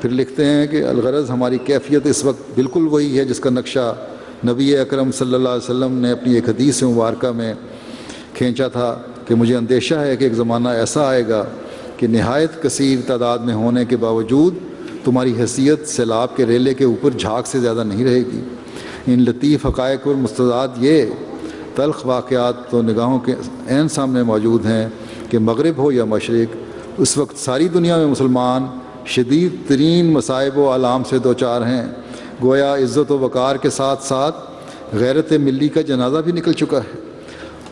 پھر لکھتے ہیں کہ الغرض ہماری کیفیت اس وقت بالکل وہی ہے جس کا نقشہ نبی اکرم صلی اللہ علیہ وسلم نے اپنی ایک حدیث مبارکہ میں کھینچا تھا کہ مجھے اندیشہ ہے کہ ایک زمانہ ایسا آئے گا کہ نہایت کثیر تعداد میں ہونے کے باوجود تمہاری حیثیت سیلاب کے ریلے کے اوپر جھاگ سے زیادہ نہیں رہے گی۔ ان لطیف حقائق اور مستضاد یہ تلخ واقعات تو نگاہوں کے عین سامنے موجود ہیں کہ مغرب ہو یا مشرق، اس وقت ساری دنیا میں مسلمان شدید ترین مصائب و آلام سے دوچار ہیں۔ گویا عزت و وقار کے ساتھ ساتھ غیرت ملی کا جنازہ بھی نکل چکا ہے،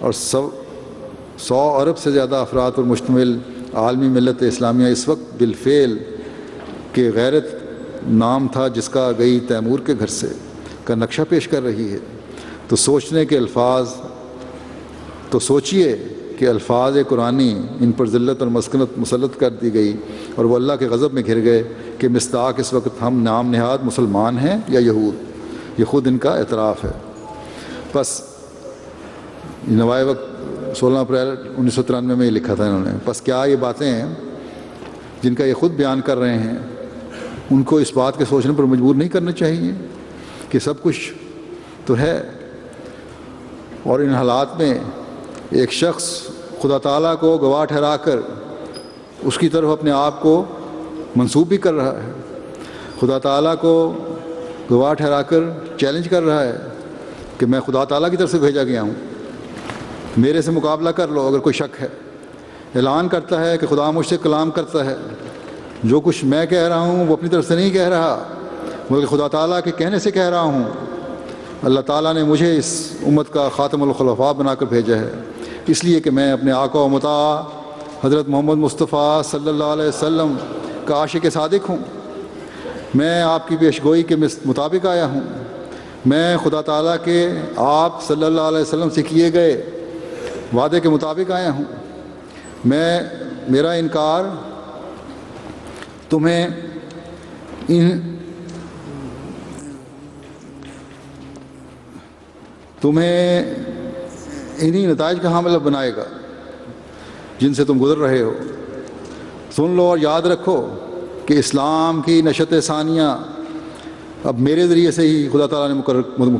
اور 100 ارب سے زیادہ افراد پر مشتمل عالمی ملت اسلامیہ اس وقت بالفعل کہ غیرت نام تھا جس کا گئی تیمور کے گھر سے کا نقشہ پیش کر رہی ہے۔ تو سوچئے کہ الفاظ قرآنی ان پر ذلت اور مسکنت مسلط کر دی گئی اور وہ اللہ کے غضب میں گھر گئے کہ مصداق اس وقت ہم نام نہاد مسلمان ہیں یا یہود، یہ خود ان کا اعتراف ہے۔ بس نوائے وقت 16 اپریل 1993 میں یہ لکھا تھا انہوں نے۔ بس کیا یہ باتیں ہیں جن کا یہ خود بیان کر رہے ہیں ان کو اس بات کے سوچنے پر مجبور نہیں کرنا چاہیے کہ سب کچھ تو ہے، اور ان حالات میں ایک شخص خدا تعالیٰ کو گواہ ٹھہرا کر اس کی طرف اپنے آپ کو منسوب بھی کر رہا ہے، خدا تعالیٰ کو گواہ ٹھہرا کر چیلنج کر رہا ہے کہ میں خدا تعالیٰ کی طرف سے بھیجا گیا ہوں، میرے سے مقابلہ کر لو اگر کوئی شک ہے۔ اعلان کرتا ہے کہ خدا مجھ سے کلام کرتا ہے، جو کچھ میں کہہ رہا ہوں وہ اپنی طرف سے نہیں کہہ رہا بلکہ خدا تعالیٰ کے کہنے سے کہہ رہا ہوں۔ اللہ تعالیٰ نے مجھے اس امت کا خاتم الخلفاء بنا کر بھیجا ہے، اس لیے کہ میں اپنے آقا و مطاع حضرت محمد مصطفیٰ صلی اللہ علیہ وسلم کا عاشق صادق ہوں۔ میں آپ کی پیشگوئی کے مطابق آیا ہوں، میں خدا تعالیٰ کے آپ صلی اللہ علیہ وسلم سے کیے گئے وعدے کے مطابق آیا ہوں۔ میرا انکار تمہیں انہی نتائج کا حامل بنائے گا جن سے تم گزر رہے ہو۔ سن لو اور یاد رکھو کہ اسلام کی نشت ثانیہ اب میرے ذریعے سے ہی خدا تعالیٰ نے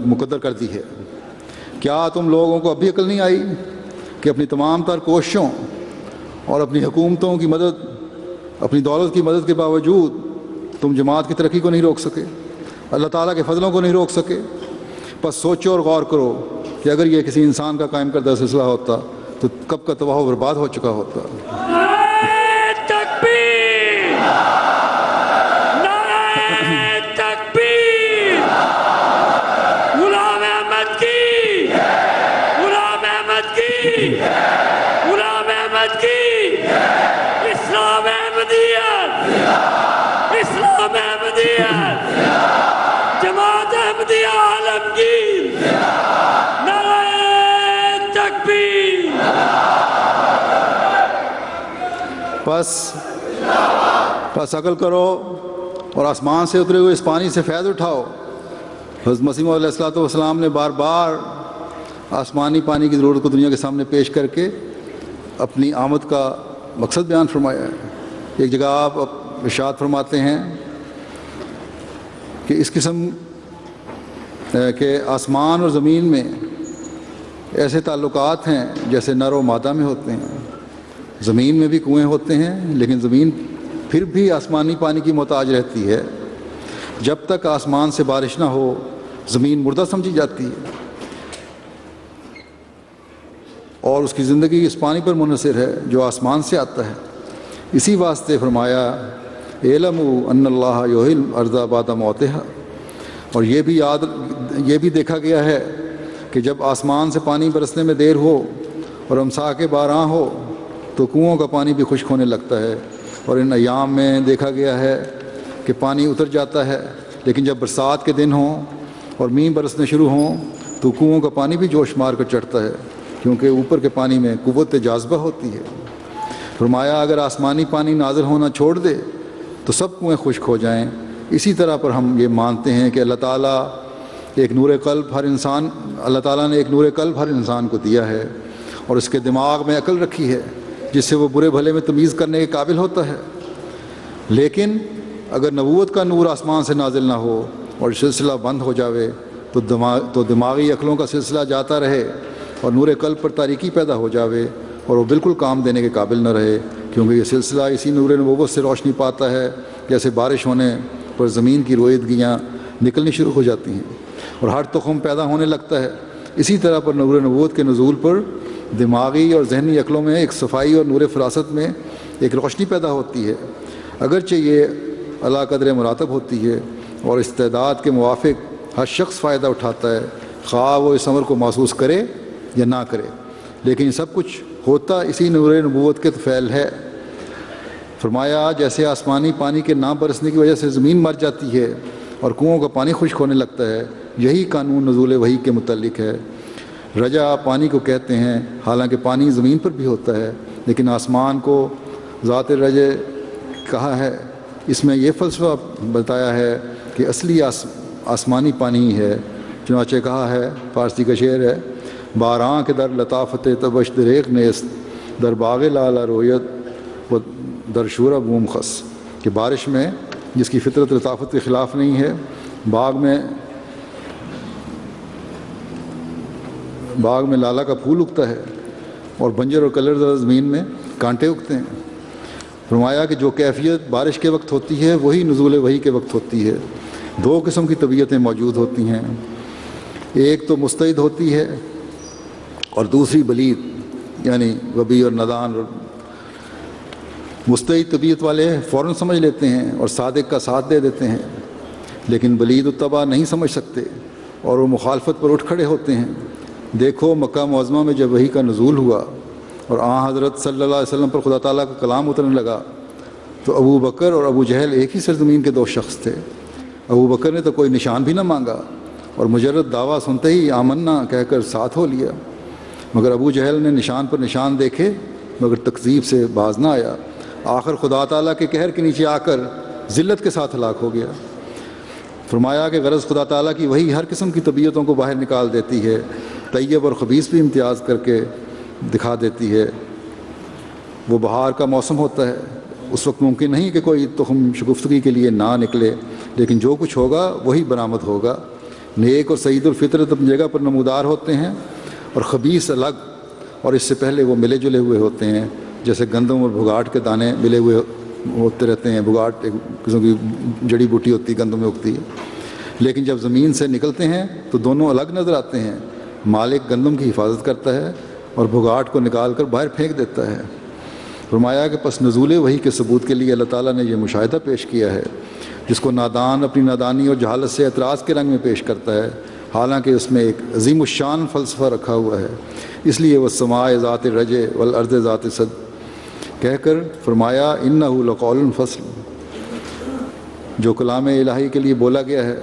مقدر کر دی ہے۔ کیا تم لوگوں کو اب بھی عقل نہیں آئی کہ اپنی تمام تر کوششوں اور اپنی حکومتوں کی مدد، اپنی دولت کی مدد کے باوجود تم جماعت کی ترقی کو نہیں روک سکے، اللہ تعالیٰ کے فضلوں کو نہیں روک سکے؟ بس سوچو اور غور کرو کہ اگر یہ کسی انسان کا قائم کردہ سلسلہ ہوتا تو کب کا تباہ و برباد ہو چکا ہوتا۔ نعرہ تکبیر، نعرہ تکبیر، غلام احمد کی، غلام احمد کی، غلام احمد کی، اسلام احمدیت، اسلام احمدیت، جماعت احمدیہ عالمگیر، نعرہ تکبیر۔ بس عقل کرو اور آسمان سے اترے ہوئے اس پانی سے فیض اٹھاؤ۔ حضرت مسیح علیہ الصلوۃ والسلام نے بار بار آسمانی پانی کی ضرورت کو دنیا کے سامنے پیش کر کے اپنی آمد کا مقصد بیان فرمایا ہے۔ ایک جگہ آپ ارشاد فرماتے ہیں کہ اس قسم کہ آسمان اور زمین میں ایسے تعلقات ہیں جیسے نر و مادہ میں ہوتے ہیں۔ زمین میں بھی کنویں ہوتے ہیں لیکن زمین پھر بھی آسمانی پانی کی محتاج رہتی ہے۔ جب تک آسمان سے بارش نہ ہو زمین مردہ سمجھی جاتی ہے اور اس کی زندگی اس پانی پر منحصر ہے جو آسمان سے آتا ہے۔ اسی واسطے فرمایا اعلموا ان اللہ یحیی الارض بعد موتہا، اور یہ بھی دیکھا گیا ہے کہ جب آسمان سے پانی برسنے میں دیر ہو اور امسا کے بارآں ہو تو کنوؤں کا پانی بھی خشک ہونے لگتا ہے، اور ان ایام میں دیکھا گیا ہے کہ پانی اتر جاتا ہے، لیکن جب برسات کے دن ہوں اور مینہ برسنے شروع ہوں تو کنوؤں کا پانی بھی جوش مار کر چڑھتا ہے، کیونکہ اوپر کے پانی میں قوت جاذبہ ہوتی ہے۔ فرمایا اگر آسمانی پانی نازل ہونا چھوڑ دے تو سب کنویں خشک ہو جائیں۔ اسی طرح پر ہم یہ مانتے ہیں کہ اللہ تعالیٰ نے ایک نور قلب ہر انسان کو دیا ہے اور اس کے دماغ میں عقل رکھی ہے جس سے وہ برے بھلے میں تمیز کرنے کے قابل ہوتا ہے، لیکن اگر نبوت کا نور آسمان سے نازل نہ ہو اور سلسلہ بند ہو جاوے تو دماغی عقلوں کا سلسلہ جاتا رہے اور نور قلب پر تاریکی پیدا ہو جاوے اور وہ بالکل کام دینے کے قابل نہ رہے، کیونکہ یہ سلسلہ اسی نور نبوت سے روشنی پاتا ہے، جیسے بارش ہونے پر زمین کی رویدگیاں نکلنی شروع ہو جاتی ہیں اور ہر تخم پیدا ہونے لگتا ہے، اسی طرح پر نور نبوت کے نزول پر دماغی اور ذہنی عقلوں میں ایک صفائی اور نور فراست میں ایک روشنی پیدا ہوتی ہے۔ اگرچہ یہ اعلیٰ قدر مراتب ہوتی ہے اور استعداد کے موافق ہر شخص فائدہ اٹھاتا ہے، خواہ وہ اس امر کو محسوس کرے یا نہ کرے، لیکن سب کچھ ہوتا اسی نور نبوت کے فعل ہے۔ فرمایا جیسے آسمانی پانی کے نہ برسنے کی وجہ سے زمین مر جاتی ہے اور کنوؤں کا پانی خشک ہونے لگتا ہے، یہی قانون نزول وحی کے متعلق ہے۔ رجا پانی کو کہتے ہیں، حالانکہ پانی زمین پر بھی ہوتا ہے، لیکن آسمان کو ذات رجے کہا ہے۔ اس میں یہ فلسفہ بتایا ہے کہ اصلی آسمانی پانی ہی ہے، چنانچہ کہا ہے، فارسی کا شعر ہے، باراں کے در لطافت تبش دریک نیست در باغ لالا رویت و در شورہ بوم خس، کہ بارش میں جس کی فطرت لطافت کے خلاف نہیں ہے، باغ میں لالا کا پھول اگتا ہے اور بنجر اور کلر زمین میں کانٹے اگتے ہیں۔ فرمایا کہ جو کیفیت بارش کے وقت ہوتی ہے وہی نزول وحی کے وقت ہوتی ہے۔ دو قسم کی طبیعتیں موجود ہوتی ہیں، ایک تو مستعد ہوتی ہے اور دوسری بلید، یعنی غبی اور نادان۔ اور مستعد طبیعت والے فوراً سمجھ لیتے ہیں اور صادق کا ساتھ دے دیتے ہیں، لیکن بلید الطبع نہیں سمجھ سکتے اور وہ مخالفت پر اٹھ کھڑے ہوتے ہیں۔ دیکھو مکہ معظمہ میں جب وحی کا نزول ہوا اور حضرت صلی اللہ علیہ وسلم پر خدا تعالیٰ کا کلام اترنے لگا تو ابو بکر اور ابو جہل ایک ہی سرزمین کے دو شخص تھے۔ ابو بکر نے تو کوئی نشان بھی نہ مانگا اور مجرد دعویٰ سنتے ہی آمنا کہہ کر ساتھ ہو لیا، مگر ابو جہل نے نشان پر نشان دیکھے مگر تکذیب سے باز نہ آیا، آخر خدا تعالیٰ کے قہر کے نیچے آ کر ذلت کے ساتھ ہلاک ہو گیا۔ فرمایا کہ غرض خدا تعالیٰ کی وہی ہر قسم کی طبیعتوں کو باہر نکال دیتی ہے، طیب اور خبیث بھی امتیاز کر کے دکھا دیتی ہے۔ وہ بہار کا موسم ہوتا ہے، اس وقت ممکن نہیں کہ کوئی تخم شگفتگی کے لیے نہ نکلے، لیکن جو کچھ ہوگا وہی برآمد ہوگا۔ نیک اور سعید الفطرت اپنی جگہ پر نمودار ہوتے ہیں اور خبیث الگ، اور اس سے پہلے وہ ملے جلے ہوئے ہوتے ہیں، جیسے گندم اور بھگاٹ کے دانے ملے ہوئے ہوتے رہتے ہیں۔ بھگاٹ ایک قسم کی جڑی بوٹی ہوتی ہے، گندم میں اگتی ہے، لیکن جب زمین سے نکلتے ہیں تو دونوں الگ نظر آتے ہیں۔ مالک گندم کی حفاظت کرتا ہے اور بھگاٹ کو نکال کر باہر پھینک دیتا ہے۔ فرمایا کہ پس نزول وحی کے ثبوت کے لیے اللہ تعالیٰ نے یہ مشاہدہ پیش کیا ہے، جس کو نادان اپنی نادانی اور جہالت سے اعتراض کے رنگ میں پیش کرتا ہے، حالانکہ اس میں ایک عظیم الشان فلسفہ رکھا ہوا ہے۔ اس لیے وہ سماء ذات رجے والارض ذات صد کہہ کر فرمایا انہ لقول فصل، جو کلام الہی کے لیے بولا گیا ہے۔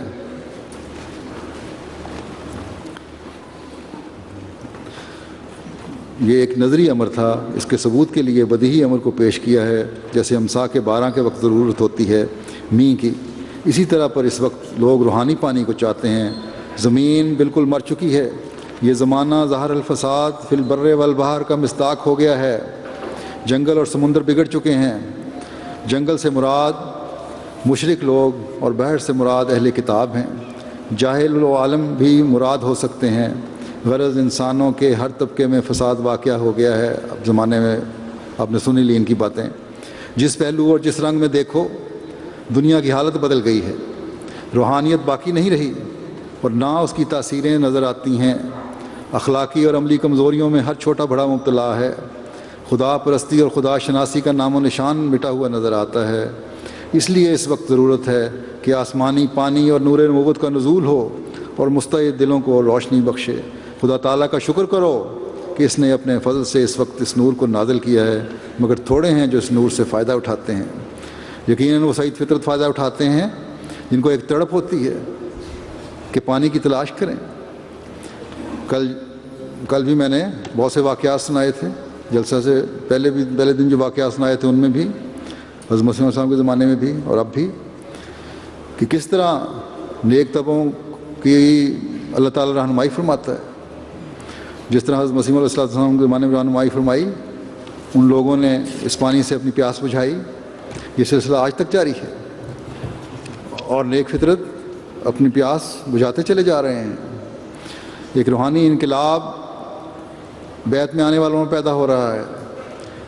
یہ ایک نظری امر تھا، اس کے ثبوت کے لیے بدیہی امر کو پیش کیا ہے، جیسے امسا کے بارہ کے وقت ضرورت ہوتی ہے می کی، اسی طرح پر اس وقت لوگ روحانی پانی کو چاہتے ہیں۔ زمین بالکل مر چکی ہے، یہ زمانہ ظہر الفساد فی البر والبحر کا مصداق ہو گیا ہے۔ جنگل اور سمندر بگڑ چکے ہیں۔ جنگل سے مراد مشرک لوگ اور بحر سے مراد اہل کتاب ہیں۔ جاہل و عالم بھی مراد ہو سکتے ہیں۔ غرض انسانوں کے ہر طبقے میں فساد واقع ہو گیا ہے۔ اب زمانے میں آپ نے سنی لی ان کی باتیں، جس پہلو اور جس رنگ میں دیکھو دنیا کی حالت بدل گئی ہے، روحانیت باقی نہیں رہی اور نہ اس کی تاثیریں نظر آتی ہیں۔ اخلاقی اور عملی کمزوریوں میں ہر چھوٹا بڑا مبتلا ہے۔ خدا پرستی اور خدا شناسی کا نام و نشان مٹا ہوا نظر آتا ہے۔ اس لیے اس وقت ضرورت ہے کہ آسمانی پانی اور نور نبوت کا نزول ہو اور مستعد دلوں کو روشنی بخشے۔ خدا تعالیٰ کا شکر کرو کہ اس نے اپنے فضل سے اس وقت اس نور کو نازل کیا ہے، مگر تھوڑے ہیں جو اس نور سے فائدہ اٹھاتے ہیں۔ یقیناً وہ سعید فطرت فائدہ اٹھاتے ہیں جن کو ایک تڑپ ہوتی ہے کہ پانی کی تلاش کریں۔ کل بھی میں نے بہت سے واقعات سنائے تھے، جلسہ سے پہلے دن جو واقعات سنائے تھے ان میں بھی، حضرت مسیح السلام کے زمانے میں بھی اور اب بھی، کہ کس طرح نیک طبعوں کی اللہ تعالیٰ رہنمائی فرماتا ہے۔ جس طرح حضرت مسیح علیہ السلام کے زمانے میں رہنمائی فرمائی، ان لوگوں نے اس پانی سے اپنی پیاس بجھائی، یہ سلسلہ آج تک جاری ہے۔ اور نیک فطرت اپنی پیاس بجھاتے چلے جا رہے ہیں۔ ایک روحانی انقلاب بیت میں آنے والوں میں پیدا ہو رہا ہے۔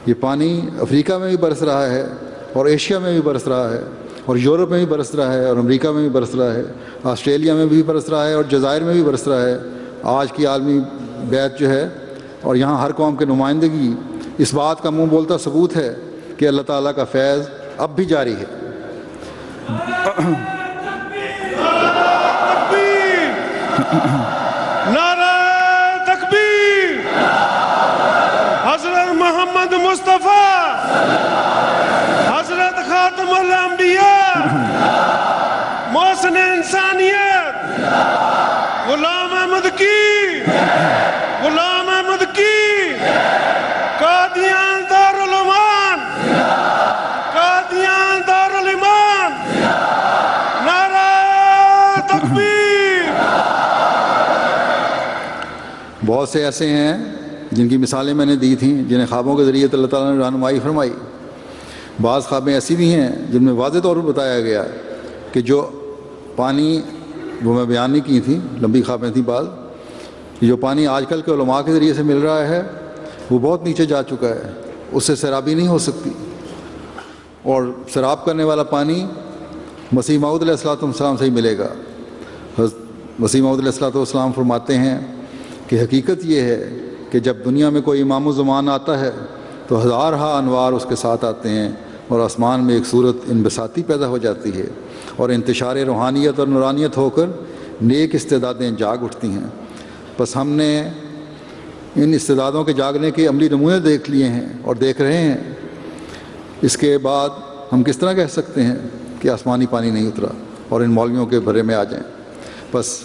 یہ پانی افریقہ میں بھی برس رہا ہے اور ایشیا میں بھی برس رہا ہے اور یورپ میں بھی برس رہا ہے اور امریکہ میں بھی برس رہا ہے، آسٹریلیا میں بھی برس رہا ہے اور جزائر میں بھی برس رہا ہے۔ آج کی عالمی بیت جو ہے اور یہاں ہر قوم کے نمائندگی اس بات کا منہ بولتا ثبوت ہے کہ اللہ تعالیٰ کا فیض اب بھی جاری ہے۔ نعرہ تکبیر، حضرت محمد مصطفیٰ، حضرت خاتم الانبیاء، محسن انسانیت، غلام احمد کی، غلام احمد کی، قادیان دارالایمان، قادیان دارالایمان، نعرہ تکبیر۔ بہت سے ایسے ہیں جن کی مثالیں میں نے دی تھیں، جنہیں خوابوں کے ذریعے اللہ تعالیٰ نے رہنمائی فرمائی۔ بعض خوابیں ایسی بھی ہیں جن میں واضح طور پر بتایا گیا کہ جو پانی، وہ میں بیان نہیں کی تھیں، لمبی خوابیں تھیں بعض، جو پانی آج کل کے علماء کے ذریعے سے مل رہا ہے وہ بہت نیچے جا چکا ہے، اس سے سیرابی نہیں ہو سکتی، اور سیراب کرنے والا پانی مسیح موعود علیہ السلام سے ہی ملے گا۔ مسیح موعود علیہ السلام فرماتے ہیں کہ حقیقت یہ ہے کہ جب دنیا میں کوئی امام الزمان آتا ہے تو ہزارہا انوار اس کے ساتھ آتے ہیں اور آسمان میں ایک صورت انبساطی پیدا ہو جاتی ہے اور انتشار روحانیت اور نورانیت ہو کر نیک استعدادیں جاگ اٹھتی ہیں۔ بس ہم نے ان استعدادوں کے جاگنے کے عملی نمونے دیکھ لیے ہیں اور دیکھ رہے ہیں، اس کے بعد ہم کس طرح کہہ سکتے ہیں کہ آسمانی پانی نہیں اترا اور ان مولویوں کے بھرے میں آ جائیں۔ بس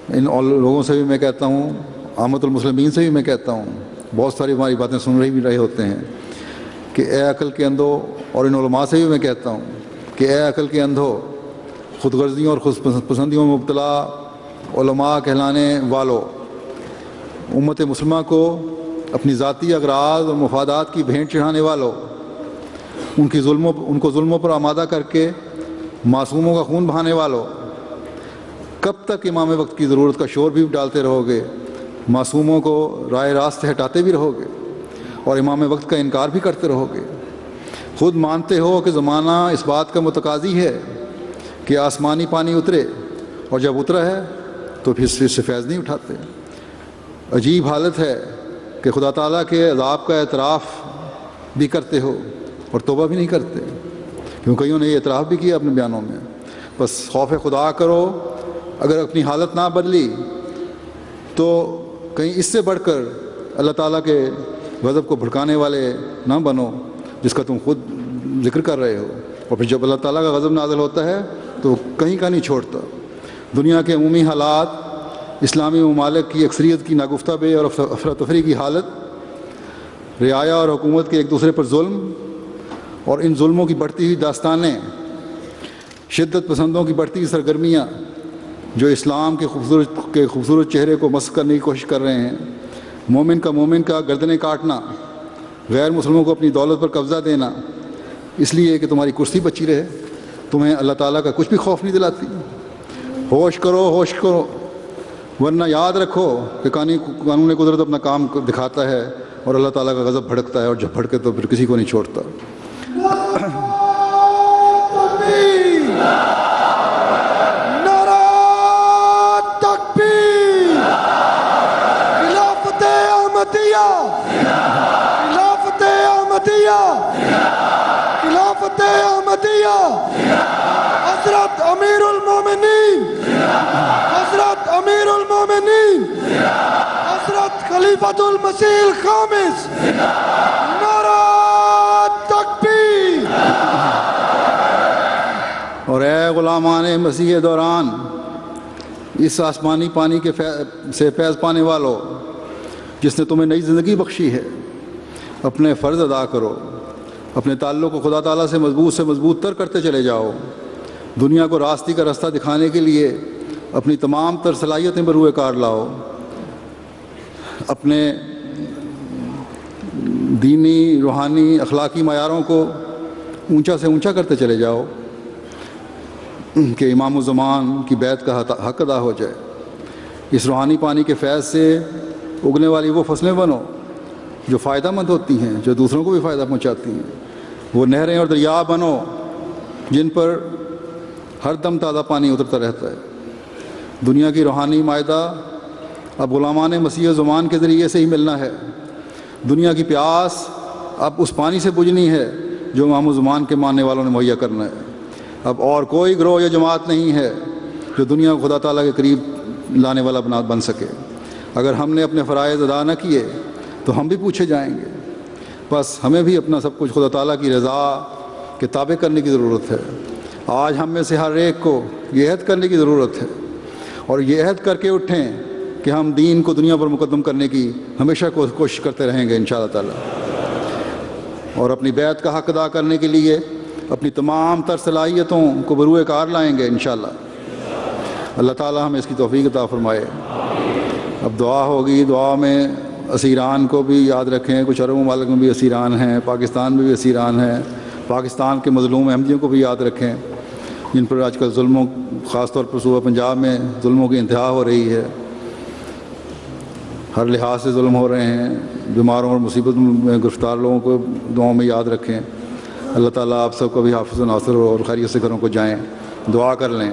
ان لوگوں سے بھی میں کہتا ہوں، عامت المسلمین سے بھی میں کہتا ہوں، بہت ساری ہماری باتیں سن رہے ہوتے ہیں کہ اے عقل کے اندھو، اور ان علماء سے بھی میں کہتا ہوں کہ اے عقل کے اندھو، خود غرضیوں اور خود پسندیوں میں مبتلا علماء کہلانے والوں، امت مسلمہ کو اپنی ذاتی اغراض اور مفادات کی بھینٹ چڑھانے والوں، ان کو ظلموں پر آمادہ کر کے معصوموں کا خون بہانے والوں، کب تک امام وقت کی ضرورت کا شور بھی ڈالتے رہو گے، معصوموں کو رائے راست سے ہٹاتے بھی رہو گے اور امام وقت کا انکار بھی کرتے رہو گے؟ خود مانتے ہو کہ زمانہ اس بات کا متقاضی ہے کہ آسمانی پانی اترے، اور جب اترا ہے تو پھر سے فیض نہیں اٹھاتے۔ عجیب حالت ہے کہ خدا تعالیٰ کے عذاب کا اعتراف بھی کرتے ہو اور توبہ بھی نہیں کرتے، کیوں کئیوں نے یہ اعتراف بھی کیا اپنے بیانوں میں۔ بس خوف خدا کرو، اگر اپنی حالت نہ بدلی تو کہیں اس سے بڑھ کر اللہ تعالیٰ کے غضب کو بھڑکانے والے نہ بنو جس کا تم خود ذکر کر رہے ہو، اور پھر جب اللہ تعالیٰ کا غضب نازل ہوتا ہے تو وہ کہیں کا نہیں چھوڑتا۔ دنیا کے عمومی حالات، اسلامی ممالک کی اکثریت کی ناگفتہ بے اور افراتفری کی حالت، رعایا اور حکومت کے ایک دوسرے پر ظلم، اور ان ظلموں کی بڑھتی ہوئی داستانیں، شدت پسندوں کی بڑھتی ہوئی سرگرمیاں جو اسلام کے خوبصورت چہرے کو مسخ کرنے کی کوشش کر رہے ہیں، مومن کا گردنیں کاٹنا، غیر مسلموں کو اپنی دولت پر قبضہ دینا، اس لیے کہ تمہاری کرسی بچی رہے، تمہیں اللہ تعالیٰ کا کچھ بھی خوف نہیں دلاتی۔ ہوش کرو، ورنہ یاد رکھو کہ قانون قدرت اپنا کام دکھاتا ہے اور اللہ تعالیٰ کا غضب بھڑکتا ہے، اور جب بھڑکے تو پھر کسی کو نہیں چھوڑتا۔ خلافت احمدیہ، حضرت امیر المومنین، حضرت امیر المومنین، حضرت خلیفۃ المسیح الخامس، نعرہ تکبیر۔ اور اے غلامان مسیح دوران، اس آسمانی پانی کے سے فیض پانے والوں، جس نے تمہیں نئی زندگی بخشی ہے، اپنے فرض ادا کرو، اپنے تعلق کو خدا تعالیٰ سے مضبوط تر کرتے چلے جاؤ، دنیا کو راستی کا راستہ دکھانے کے لیے اپنی تمام تر صلاحیتیں بروئے کار لاؤ، اپنے دینی، روحانی، اخلاقی معیاروں کو اونچا سے اونچا کرتے چلے جاؤ، کہ امام الزمان کی بیعت کا حق ادا ہو جائے۔ اس روحانی پانی کے فیض سے اگنے والی وہ فصلیں بنو جو فائدہ مند ہوتی ہیں، جو دوسروں کو بھی فائدہ پہنچاتی ہیں۔ وہ نہریں اور دریا بنو جن پر ہر دم تازہ پانی اترتا رہتا ہے۔ دنیا کی روحانی معدہ اب غلامان مسیح زمان کے ذریعے سے ہی ملنا ہے۔ دنیا کی پیاس اب اس پانی سے بجھنی ہے جو امام الزمان کے ماننے والوں نے مہیا کرنا ہے۔ اب اور کوئی گروہ یا جماعت نہیں ہے جو دنیا کو خدا تعالیٰ کے قریب لانے والا بن سکے۔ اگر ہم نے اپنے فرائض ادا نہ کیے تو ہم بھی پوچھے جائیں گے۔ بس ہمیں بھی اپنا سب کچھ خدا تعالیٰ کی رضا کے تابع کرنے کی ضرورت ہے۔ آج ہم میں سے ہر ایک کو یہ عہد کرنے کی ضرورت ہے اور یہ عہد کر کے اٹھیں کہ ہم دین کو دنیا پر مقدم کرنے کی ہمیشہ کوشش کرتے رہیں گے انشاءاللہ تعالیٰ، اور اپنی بیعت کا حق ادا کرنے کے لیے اپنی تمام تر صلاحیتوں کو بروئے کار لائیں گے انشاءاللہ۔ اللہ تعالیٰ ہمیں اس کی توفیق عطا فرمائے۔ اب دعا ہوگی، دعا میں اسیران کو بھی یاد رکھیں۔ کچھ عرب ممالک میں بھی اسیران ہیں، پاکستان میں بھی اسیران ہیں۔ پاکستان کے مظلوم احمدیوں کو بھی یاد رکھیں جن پر آج کل ظلموں، خاص طور پر صوبہ پنجاب میں ظلموں کی انتہا ہو رہی ہے، ہر لحاظ سے ظلم ہو رہے ہیں۔ بیماروں اور مصیبت میں گرفتار لوگوں کو دعاؤں میں یاد رکھیں۔ اللہ تعالیٰ آپ سب کو بھی حافظ و ناصر اور خیریت سے گھروں کو جائیں، دعا کر لیں۔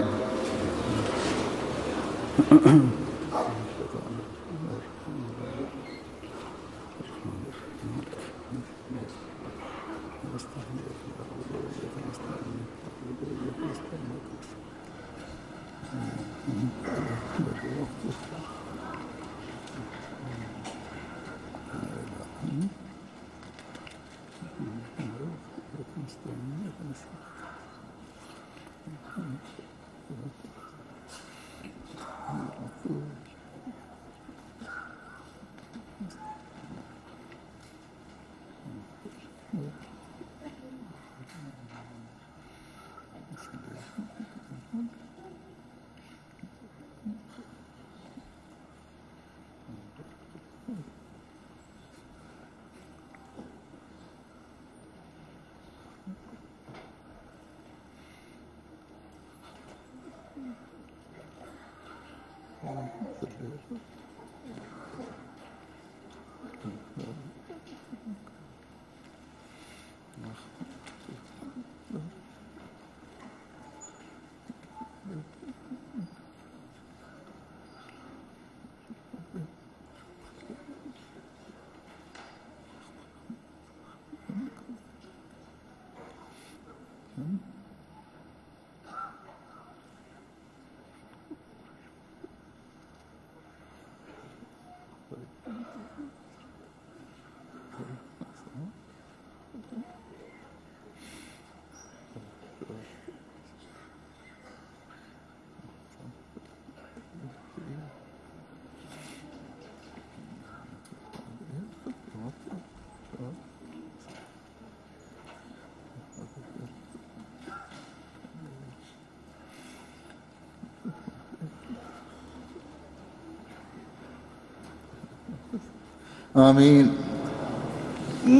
آمین۔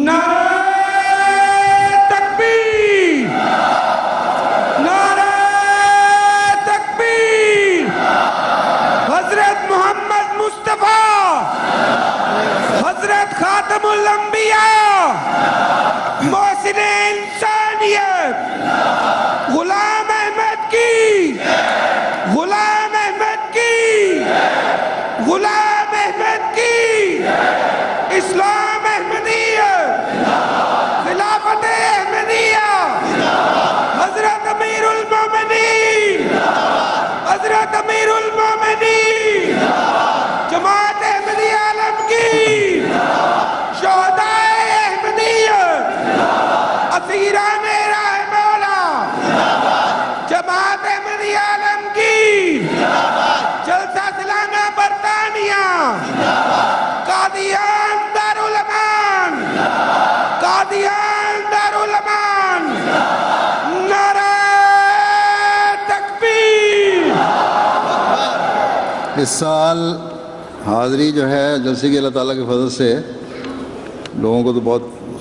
نعرہ تکبیر، نعرہ تکبیر۔ حضرت محمد مصطفیٰ، حضرت خاتم الانبیاء، محسن انسانیت، غلام احمد کی، غلام احمد کی، غلام احمد کی، اسلام احمدیت، خلافت احمدیہ، حضرت امیر المومنین، حضرت امیر المومنین، جماعت احمدیہ عالمگیر، شہداء احمدیت، اسیران راہ مولا، جماعت احمدیہ عالمگیر، جلسہ سالانہ برطانیہ، قادیان دارالامان، قادیان دارالامان، نعرہ تکبیر۔ اس سال حاضری جو ہے جلسے کی اللہ تعالیٰ کے فضل سے لوگوں کو تو بہت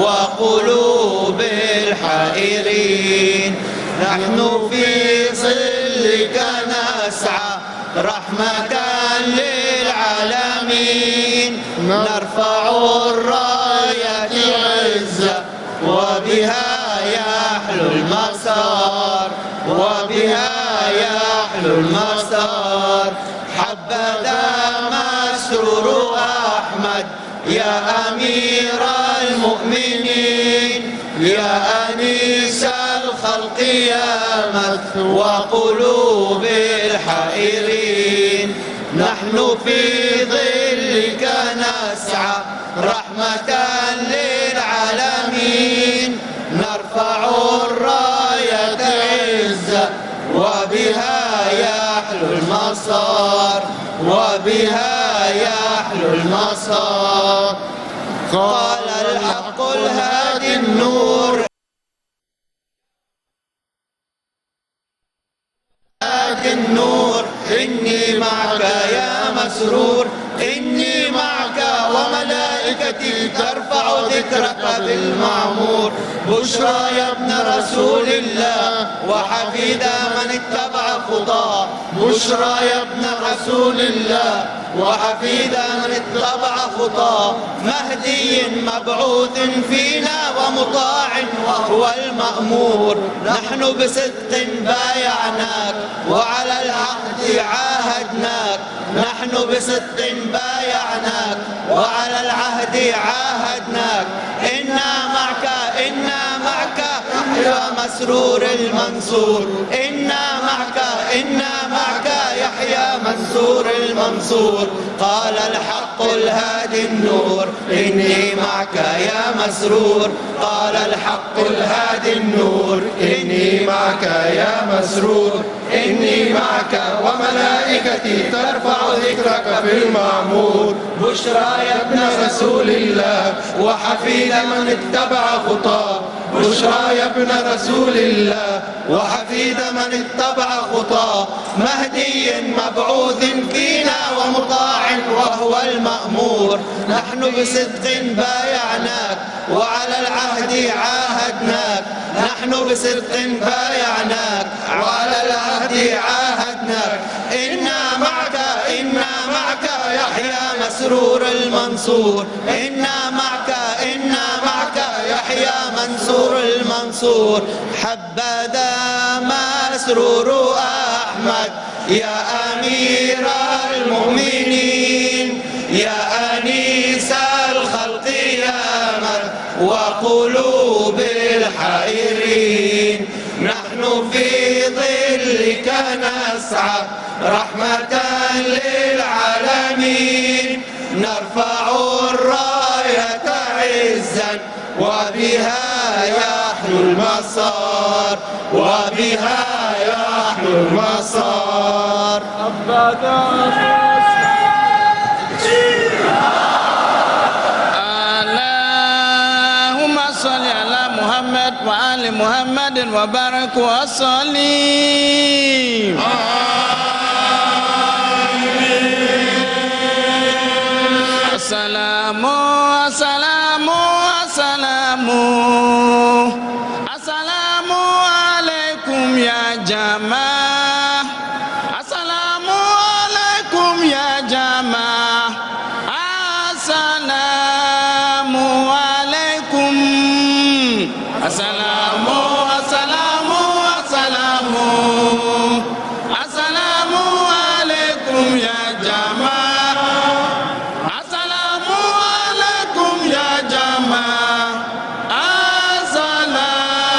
وقلوب الحائرين نحن في ظلك نسعى رحمة للعالمين نرفع الراية عزة وبها يحلو المسار وبها يحلو المسار حبذا مسرور أحمد يا أمير المؤمنين يا أنيس الخلق يا مثوى قلوب الحائرين نحن في ظلك نسعى رحمة للعالمين نرفع الراية عزة وبها يحلو المسار وبها يحلو المسار قال الحق الهادي النور النور إني معك يا مسرور إني معك وملائكتي ترفع ذكرك بالمعمور بشرى يا ابن رسول الله وحفيد من اتبع خطاه بشرى يا ابن رسول الله وحفيد من اتبع خطاه مهدي مبعوث فينا ومطاع وهو المأمور نحن بصدق بايعناك وعلى العهد عاهدناك نحن بصدق بايعناك وعلى العهد عاهدناك إنا معك يا مسرور المنصور إنا معك يحيى منصور المنصور قال الحق الهادي النور إني معك يا مسرور قال الحق الهادي النور إني معك يا مسرور إني معك وملائكتي ترفع ذكرك في المعمور بشرى يا ابن رسول الله وحفيد من اتبع خطاه بشرى يا ابن رسول الله وحفيد من اتبع خطاه مهدي مبعوث فينا ومطاع وهو المأمور نحن بصدق بايعناك وعلى العهد عاهدناك نحن بصدق بايعناك وعلى العهد عاهدناك إنا معك يحيى مسرور المنصور إنا معك يحيى منصور المنصور حبذا مسرور أحمد يا أمير المؤمنين يا أنيس الخلق يا من وقلوب الحائرين نحن في ظلك نسعى رحمة للعالمين نرفع الراية عزا وبها يحلو المسار وبها يحلو المسار اللهم صل على محمد وآل محمد وبارك وسلم السلام عليكم يا جماعة السلام عليكم يا جماعة السلام عليكم السلام عليكم يا جماعة السلام عليكم يا جماعة السلام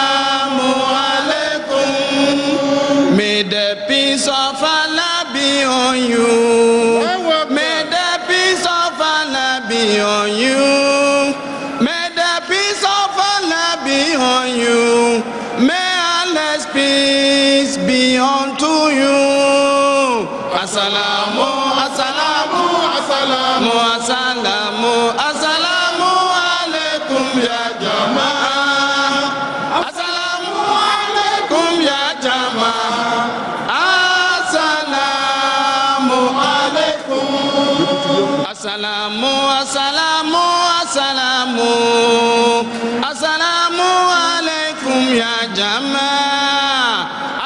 be on you. May Allah's peace be unto you. Assalamu, assalamu, assalamu, assalamu, assalamu alaikum ya Jamaa. Assalamu alaikum ya Jamaa. Assalamu alaikum. Assalamu, assalamu, assalamu, assalamu alaikum ya Jamaa.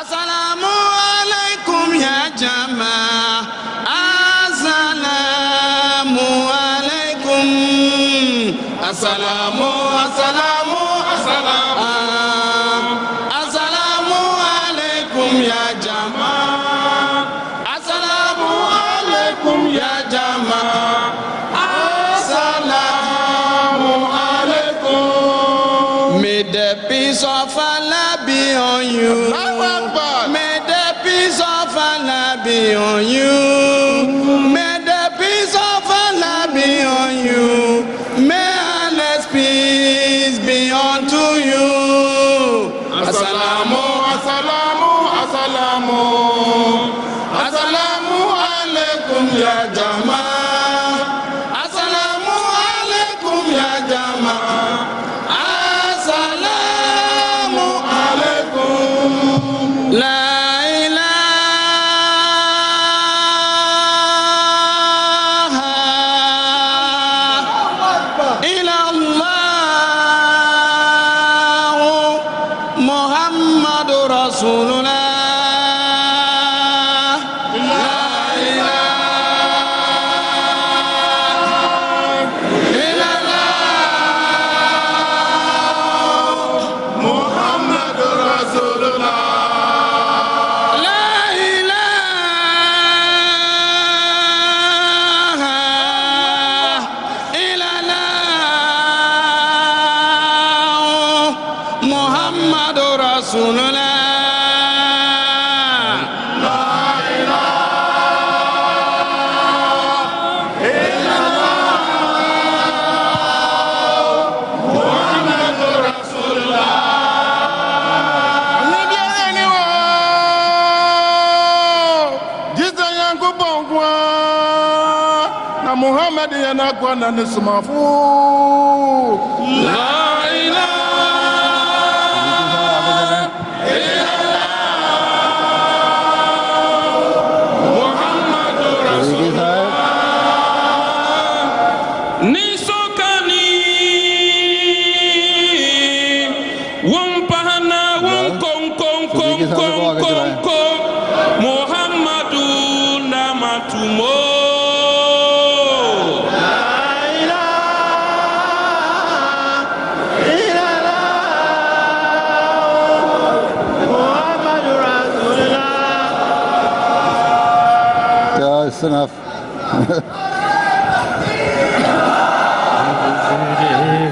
Assalamu alaikum ya Jamaa. Assalamu alaikum. Assalamu, assalamu, assalamu, assalamu alaikum ya Jamaa. Assalamu alaikum ya Jamaa. Assalamu alaikum. May the peace of Allah be on you. May the peace of Allah be on you. May the peace of Allah be on you. May Allah's peace be unto you. Assalamu, assalamu, assalamu, assalamu alaikum ya Jamaa. Assalamu alaikum ya Jamaa. Assalamu alaikum. La ilaha illallah Muhammadur Rasulullah. La ilaha illallah Muhammadur Rasulullah. La ilaha illallah Muhammadur Rasulullah. Níbi ẹ̀rẹ́ ni wọ́n jíjẹ yẹn kó bọ̀ wọ́n na Muhammad yẹn náà kọ́ na ní sùnmọ́ fún. La Nisokani Wampahana Wankong Kong Kong Kong Kong Kong Muhammadu Namatumo. Yeah, it's enough.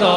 100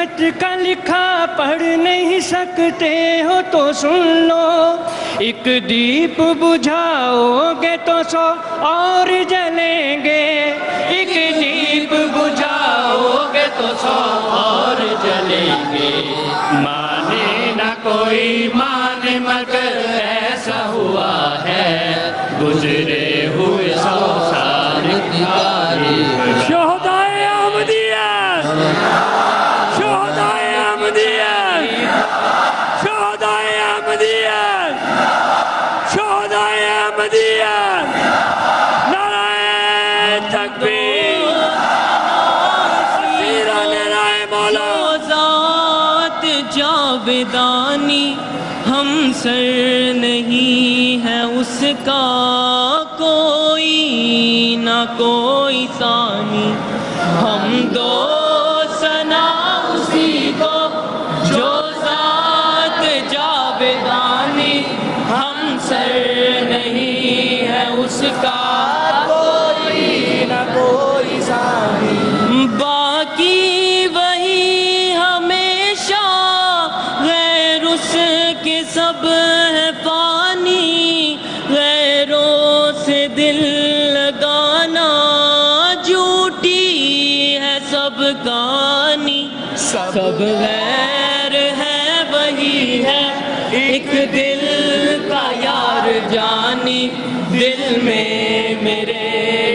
قسمت کا لکھا پڑھ نہیں سکتے ہو تو سن لو، ایک دیپ بجھاؤ گے تو 100 اور جلیں گے، ایک دیپ بجھاؤ گے تو 100 اور جلیں گے، مانے نہ کوئی مانے مگر ایسا ہوا ہے، گزرے ہوئے 100 سال کی تاریخ۔ شہدائے احمدیت، شہدائے احمدیت، شہدائے احمدیت، شہدائے احمدیت، نعرہ تکبیر، نعرہ مولا۔ ذات جاودانی ہم سر نہیں ہے اس کا کوئی نہ کوئی ثانی، ہم دو ثنا اسی کو جو ذات جاودانی، ہم سر نہیں ہے اس کا کوئی نہ کوئی ثانی، باقی وہی ہمیشہ غیر اس کے سب ہے فانی، غیروں سے دل لگانا جھوٹی ہے سب کہانی، سب غیر ہے وہی ہے ایک دل کا یار جانی، دل میں میرے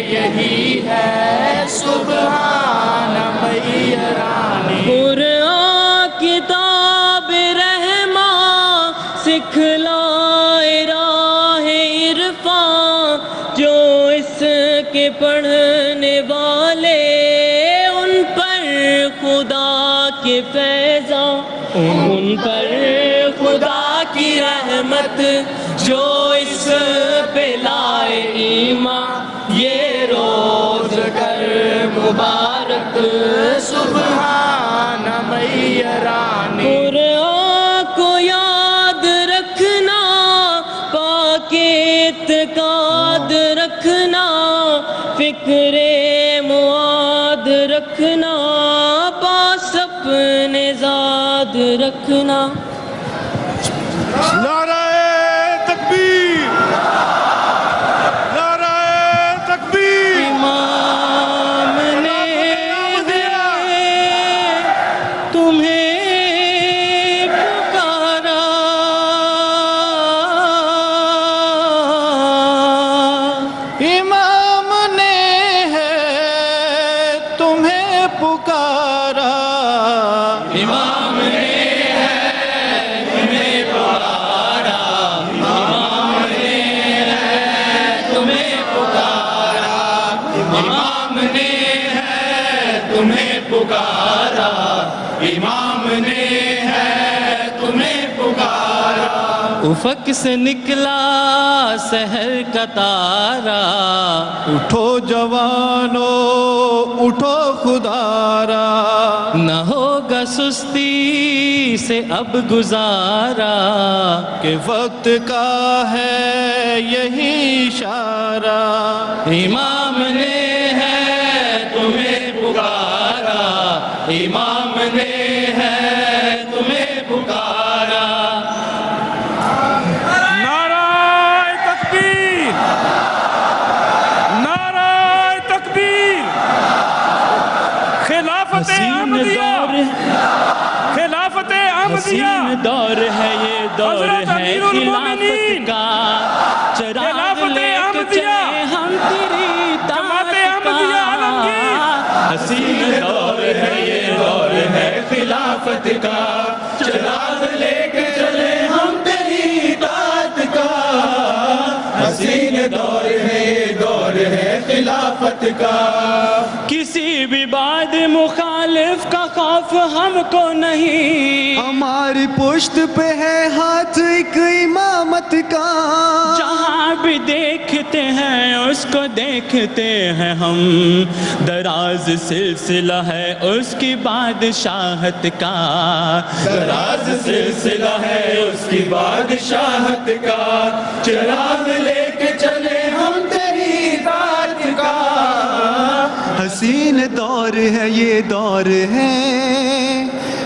یہی ہے سبحان میرانی، قرآن کتاب رحماں سکھلائے راہ عرفاں، جو اس کے پڑھنے والے ان پر خدا کے فیضاں، ان پر خدا کی رحمت، جو اس پہ لائے ایمان، یہ روز گر مبارک سبحان میرانی، قرآن کو یاد رکھنا، پاک اعتقاد رکھنا، فکر معاد رکھنا، پاس اپنے ذات رکھنا۔ نعرہ تکبیر، نعرہ تکبیر، امام نے تمہیں پکارا، امام نے ہے تمہیں پکارا، امام نے امام نے ہے تمہیں پکارا، امام نے ہے تمہیں پکارا، افق سے نکلا سحر کا تارا، اٹھو جوانو اٹھو خدارا، نہ ہوگا سستی سے اب گزارا، کہ وقت کا ہے یہی اشارہ، امام نے ہے تمہیں پکارا، امام نے ہے تمہیں پکارا۔ نعرہ تکبیر، نعرہ تکبیر، خلافت احمدیہ، خلافت احمدیہ، حسین دور ہے یہ دور حضرت ہے امیر المومنین، خلافت کا، چراغ خلافت لے کے احمدیہ، چلے ہم تیری جماعت طاعت احمدیہ عالمگیر، کا، حسین دور ہے یہ دور ہے خلافت کا، چراغ لے کے چلے ہم تیری اطاعت کا، حسین دور ہے یہ دور ہے خلافت کا، کسی بھی بعد مخالف کا خوف ہم کو نہیں، ہماری پشت پہ ہے ہاتھ ایک امامت کا، جہاں بھی دیکھتے ہیں اس کو دیکھتے ہیں ہم، دراز سلسلہ ہے اس کی بادشاہت کا، دراز سلسلہ ہے اس کی بادشاہت کا، چراغ لے کے چلے ہم تیری اطاعت کا، حسین دور ہے یہ دور ہے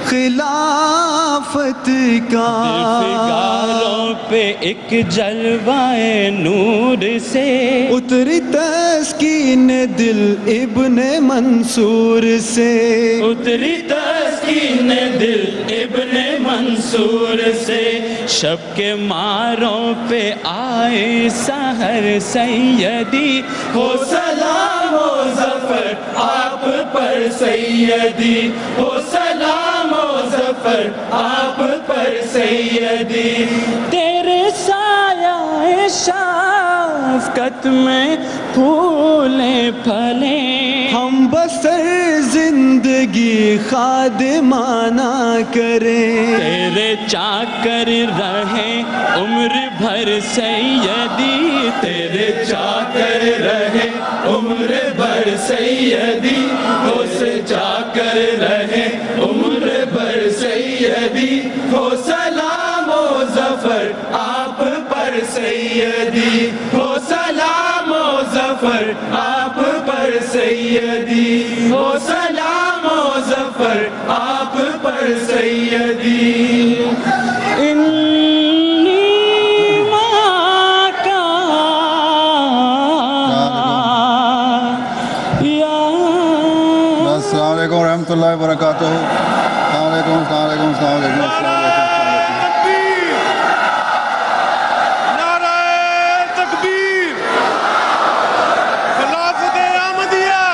خلافت کا فگاروں پہ ایک جلوہ نور سے اتری تسکین دل ابن منصور سے اتری تسکین دل ابن منصور سے شب کے ماروں پہ آئے سحر سیدی ہو سلام و ظفر آپ پر سیدی ہو سلام و ظفر آپ پر سیدی تیرے سایہ شفقت میں پھولیں پھلیں ہم بسر زندگی خادمانہ کریں تیرے چاکر رہیں عمر بھر سیدی تیرے چاکر رہیں عمر بھر سیدی ہو سے چاکر رہیں عمر بھر سیدی ہو سلام و ظفر آپ پر سیدی ہو سلام و ظفر آپ پر سیدی ہو سلام و ظفر آپ پر سیدی انی ماں کا یا السلام علیکم ورحمۃ اللہ وبرکاتہ. السلام علیکم السلام علیکم السلام علیکم السلام علیکم. نعرہ تکبیر خلافت احمدیہ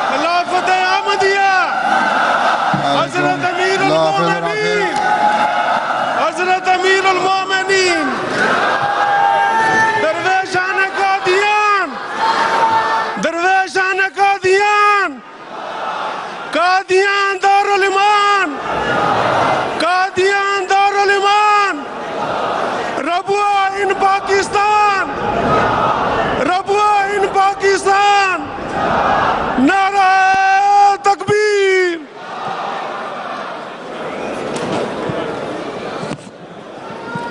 خلافت احمدیہ حضرت امیر المومنین حضرت امیر المومنین درویشان قادیان درویشان قادیان قادیان دارالایمان